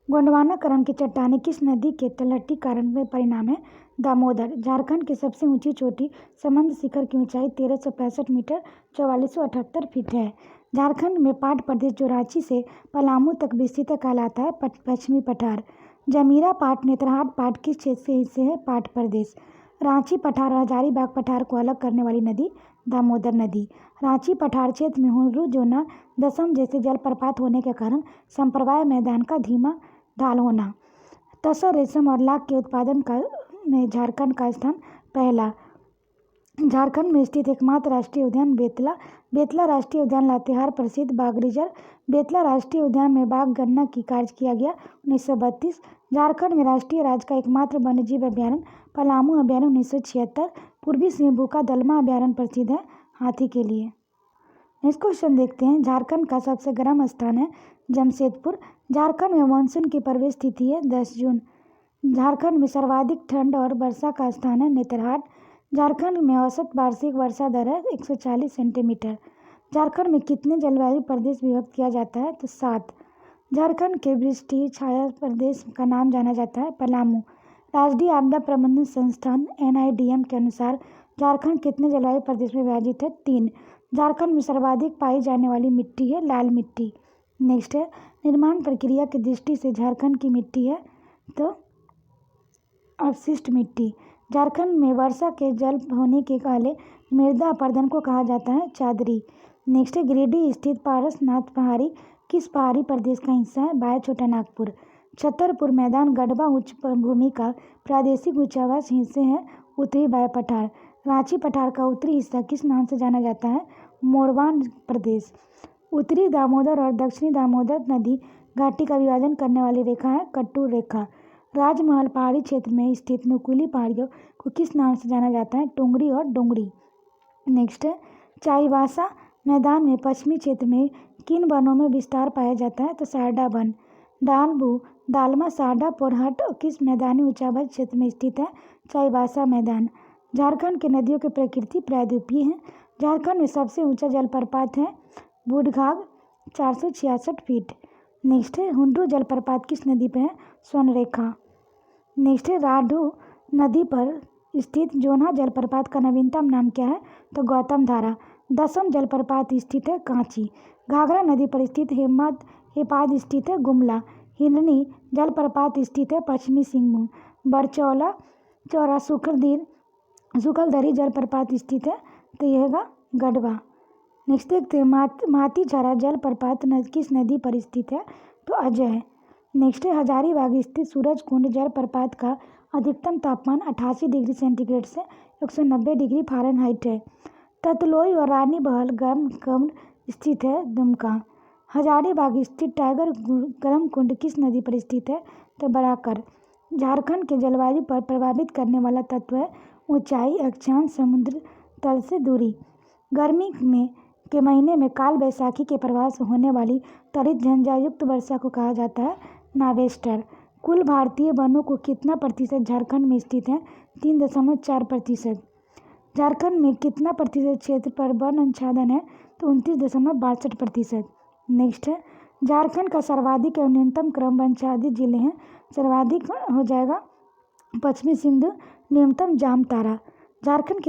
गोंडवाना क्रम की चट्टानें किस नदी के तलहटीकरण में परिणाम है? दामोदर। झारखंड की सबसे ऊंची चोटी समंद शिखर की ऊंचाई 1365 मीटर 4478 फीट है। झारखंड में पाट प्रदेश जो रांची से पलामू तक विस्तृत कहलाता है, पश्चिमी पठार। जमीरा पाट, नेतरहाट पाट किस क्षेत्र से हिस्से है? पाट प्रदेश। रांची पठार और हजारीबाग पठार को अलग करने वाली नदी दामोदर नदी। रांची पठार क्षेत्र में हुर्रू, जोना, दसम जैसे जलप्रपात होने के कारण संप्रवाय मैदान का धीमा ढाल होना। तसर, रेशम और लाख के उत्पादन में झारखंड का स्थान पहला। झारखंड में स्थित एकमात्र राष्ट्रीय उद्यान बेतला। बेतला राष्ट्रीय उद्यान लातेहार प्रसिद्ध बाघ रिजर्व। बेतला राष्ट्रीय उद्यान में बाघ गणना की कार्य किया गया 1932। झारखंड में राष्ट्रीय राज्य का एकमात्र वन्यजीव अभ्यारण्य पलामू अभ्यारण्य 1976। पूर्वी सिंहभूम का दलमा अभ्यारण्य प्रसिद्ध है हाथी के लिए। नेक्स्ट क्वेश्चन देखते हैं, झारखंड का सबसे गर्म स्थान है जमशेदपुर। झारखंड में मानसून की प्रवेश तिथि है 10 जून। झारखंड में सर्वाधिक ठंड और वर्षा का स्थान है नेतरहाट। झारखंड में औसत वार्षिक वर्षा दर है 140 सेंटीमीटर। झारखंड में कितने जलवायु प्रदेश विभक्त किया जाता है? तो 7। झारखंड के वृष्टि छाया प्रदेश का नाम जाना जाता है पलामू। राष्ट्रीय आपदा प्रबंधन संस्थान NIDM के अनुसार झारखंड कितने जलवायु प्रदेश में विभाजित है? 3। झारखंड में सर्वाधिक पाई जाने वाली मिट्टी है लाल मिट्टी। नेक्स्ट है, निर्माण प्रक्रिया की दृष्टि से झारखंड की मिट्टी है तो अवशिष्ट मिट्टी। झारखंड में वर्षा के जल होने के काले मृदा अपर्दन को कहा जाता है चादरी। नेक्स्ट है, गिरिडीह स्थित पारसनाथ पहाड़ी किस पहाड़ी प्रदेश का हिस्सा है? बाया छोटा नागपुर। छतरपुर मैदान गढ़वा उच्च भूमि का प्रादेशिक उच्चावास हिस्से हैं उत्तरी बाया पठार। रांची पठार का उत्तरी हिस्सा किस नाम से जाना जाता है? मोरवान प्रदेश। उत्तरी दामोदर और दक्षिणी दामोदर नदी घाटी का विभाजन करने वाली रेखा है कट्टूर रेखा। राजमहल पहाड़ी क्षेत्र में स्थित नुकीली पहाड़ियों को किस नाम से जाना जाता है? टुंगरी और डोंगरी। नेक्स्ट है चाईबासा मैदान में पश्चिमी क्षेत्र में किन वनों में विस्तार पाया जाता है? तो सारडा वन। डालबू दालमा सारडा पोरहट किस मैदानी ऊंचाई क्षेत्र में स्थित है? चाईबासा मैदान। झारखंड की नदियों की प्रकृति प्रायद्वीपीय है। झारखंड में सबसे ऊंचा जलप्रपात है बूढ़घाघ 466 फीट। नेक्स्ट है हुंड्रू जलप्रपात किस नदी पर है? स्वर्णरेखा। नेक्स्ट है राढ़ू नदी पर स्थित जोन्हा जलप्रपात का नवीनतम नाम क्या है? तो गौतम धारा। दसम जलप्रपात स्थित है कांची। घाघरा नदी पर स्थित हेपाद स्थित है गुमला। हिरनी जलप्रपात स्थित है पश्चिमी सिंहभूम। बरचौला चौरा सुखलदरी जलप्रपात स्थित है तो यह है गढ़वा। नेक्स्ट देखते हैं माती झरा जलप्रपात किस नदी पर स्थित है? तो अजय। नेक्स्ट है हजारीबाग स्थित सूरज कुंड जलप्रपात का अधिकतम तापमान 88 डिग्री सेंटीग्रेड से 190 डिग्री फ़ारेनहाइट है। ततलोई और रानी बहल गर्म कुंड स्थित है दुमका। हजारीबाग स्थित टाइगर गर्म कुंड किस नदी पर स्थित है? तो बराकर। झारखंड के जलवायु पर प्रभावित करने वाला तत्व है ऊंचाई, अक्षांश, समुद्र तल से दूरी। गर्मी के महीने में काल बैसाखी के प्रभाव से होने वाली त्वरित झंझायुक्त वर्षा को कहा जाता है नावेस्टर। कुल भारतीय वनों को कितना प्रतिशत झारखंड में स्थित है? 3.4%। झारखंड में कितना प्रतिशत क्षेत्र पर वन आच्छादन है? तो 29.62%। नेक्स्ट है झारखंड का सर्वाधिक एवं न्यूनतम क्रम वनाच्छादित जिले हैं। सर्वाधिक हो जाएगा पश्चिमी सिंधु, न्यूनतम जामतारा। झारखंड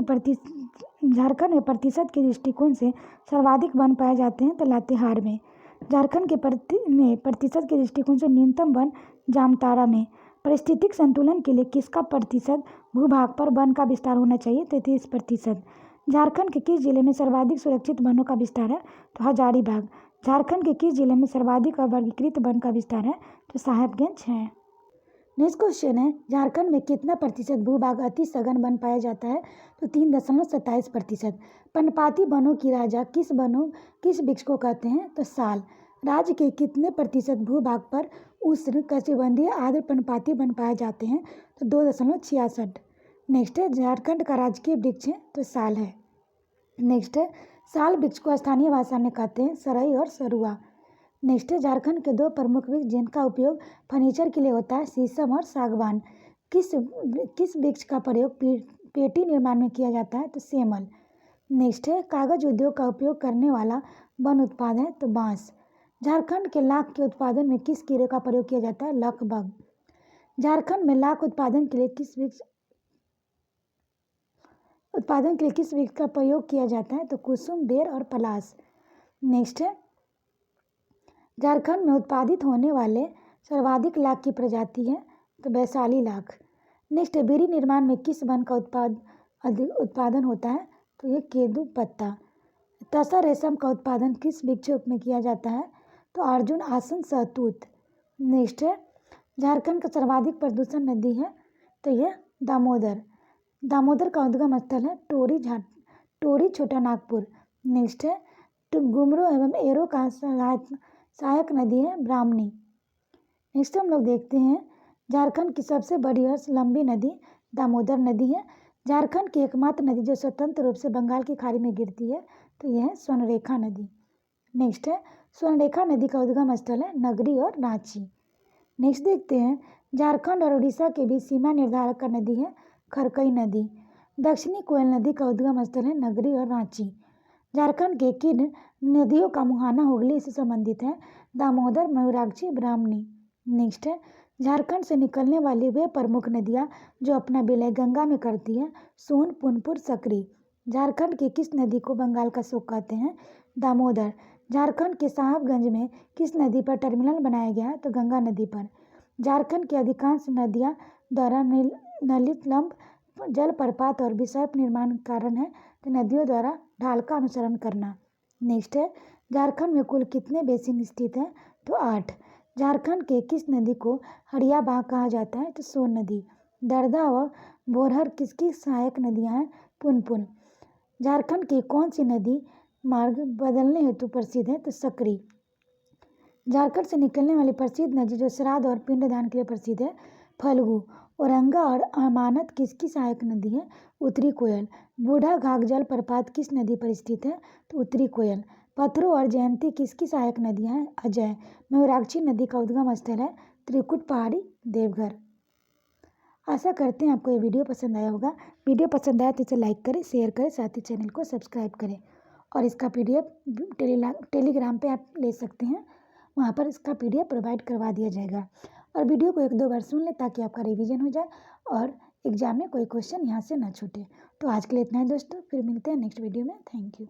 में प्रतिशत के दृष्टिकोण से सर्वाधिक वन पाए जाते हैं तो लातेहार में। झारखंड के प्रतिशत के दृष्टिकोण से न्यूनतम वन जामतारा में। पारिस्थितिक संतुलन के लिए किसका प्रतिशत भूभाग पर वन का विस्तार होना चाहिए? 33%। झारखंड के किस जिले में सर्वाधिक सुरक्षित वनों का विस्तार है? तो हजारीबाग। झारखंड के किस जिले में सर्वाधिक अवर्गीकृत वन का विस्तार है? तो साहेबगंज है। नेक्स्ट क्वेश्चन है झारखंड में कितना प्रतिशत भूभाग अति सघन वन पाया जाता है? तो 3.27%। पर्णपाती वनों की राजा किस वृक्ष को कहते हैं? तो साल। राज्य के कितने प्रतिशत भूभाग पर उष्ण कटिबंधीय आर्द्र पर्णपाती वन पाए जाते हैं? तो 2.66। नेक्स्ट है झारखंड का राजकीय वृक्ष है तो साल है। नेक्स्ट है साल वृक्ष को स्थानीय भाषा में कहते हैं सरई और सरुआ। नेक्स्ट है झारखंड के दो प्रमुख वृक्ष जिनका उपयोग फर्नीचर के लिए होता है शीशम और सागवान। किस वृक्ष का प्रयोग पेटी निर्माण में किया जाता है? तो सेमल। नेक्स्ट है कागज उद्योग का उपयोग करने वाला वन उत्पाद है तो बांस। झारखंड के लाख के उत्पादन में किस कीड़े का प्रयोग किया जाता है? लाख बग। झारखंड में लाख उत्पादन के लिए किस वृक्ष का प्रयोग किया जाता है? तो कुसुम, बेर और पलाश। नेक्स्ट है झारखंड में उत्पादित होने वाले सर्वाधिक लाख की प्रजाति है तो वैशाली लाख। नेक्स्ट है बीड़ी निर्माण में किस वन का उत्पादन होता है? तो ये केदू पत्ता। तसर रेशम का उत्पादन किस वृक्ष में किया जाता है? तो अर्जुन आसन सहतूत। नेक्स्ट है झारखंड का सर्वाधिक प्रदूषण नदी है तो यह दामोदर। दामोदर का उद्गम स्थल है टोरी छोटा नागपुर। नेक्स्ट है गुमरो एवं एरो का सहायक नदी है ब्राह्मणी। नेक्स्ट हम लोग देखते हैं झारखंड की सबसे बड़ी और लंबी नदी दामोदर नदी है। झारखंड की एकमात्र नदी जो स्वतंत्र रूप से बंगाल की खाड़ी में गिरती है तो यह है स्वर्णरेखा नदी। नेक्स्ट है स्वर्णरेखा नदी का उद्गम स्थल है नगरी और रांची। नेक्स्ट देखते हैं झारखंड और उड़ीसा के बीच सीमा निर्धारक का नदी है खरकई नदी। दक्षिणी कोयल नदी का उद्गम स्थल है नगरी और रांची। झारखंड के किन नदियों का मुहाना हुगली से संबंधित है? दामोदर, मयूराक्षी, ब्राह्मणी। नेक्स्ट है झारखंड से निकलने वाली वे प्रमुख नदियाँ जो अपना विलय गंगा में करती है सोन, पुनपुर, सकरी। झारखंड की किस नदी को बंगाल का शोक कहते हैं? दामोदर। झारखंड के साहबगंज में किस नदी पर टर्मिनल बनाया गया है? तो गंगा नदी पर। झारखंड की अधिकांश नदियाँ द्वारा नलित जलप्रपात और विसर्प निर्माण कारण है तो नदियों द्वारा ढाल का अनुसरण करना। नेक्स्ट है झारखंड में कुल कितने बेसिन स्थित हैं? तो 8। झारखंड के किस नदी को हड़िया बांध कहा जाता है? तो सोन नदी। दरदा व बोरहर किसकी सहायक नदियां हैं? पुनपुन। झारखंड की कौन सी नदी मार्ग बदलने हेतु प्रसिद्ध है? तो सकरी। झारखंड से निकलने वाली प्रसिद्ध नदी जो श्राद्ध और पिंडदान के लिए प्रसिद्ध है, फल्गु। औरंगा और अमानत किसकी सहायक नदी है? उत्तरी कोयल। बूढ़ा घाघ जलप्रपात किस नदी पर स्थित है? तो उत्तरी कोयल। पथरो और जयंती किसकी सहायक नदियाँ हैं? अजय। मयूराक्षी नदी का उद्गम स्थल है त्रिकुट पहाड़ी, देवघर। आशा करते हैं आपको ये वीडियो पसंद आया होगा। वीडियो पसंद आया तो इसे लाइक करें, शेयर करें, साथ ही चैनल को सब्सक्राइब करें। और इसका PDF टेलीग्राम पे आप ले सकते हैं, वहाँ पर इसका PDF प्रोवाइड करवा दिया जाएगा। और वीडियो को 1-2 बार सुन लें ताकि आपका रिवीजन हो जाए और एग्जाम में कोई क्वेश्चन यहाँ से ना छूटे। तो आज के लिए इतना ही दोस्तों, फिर मिलते हैं नेक्स्ट वीडियो में। Thank you.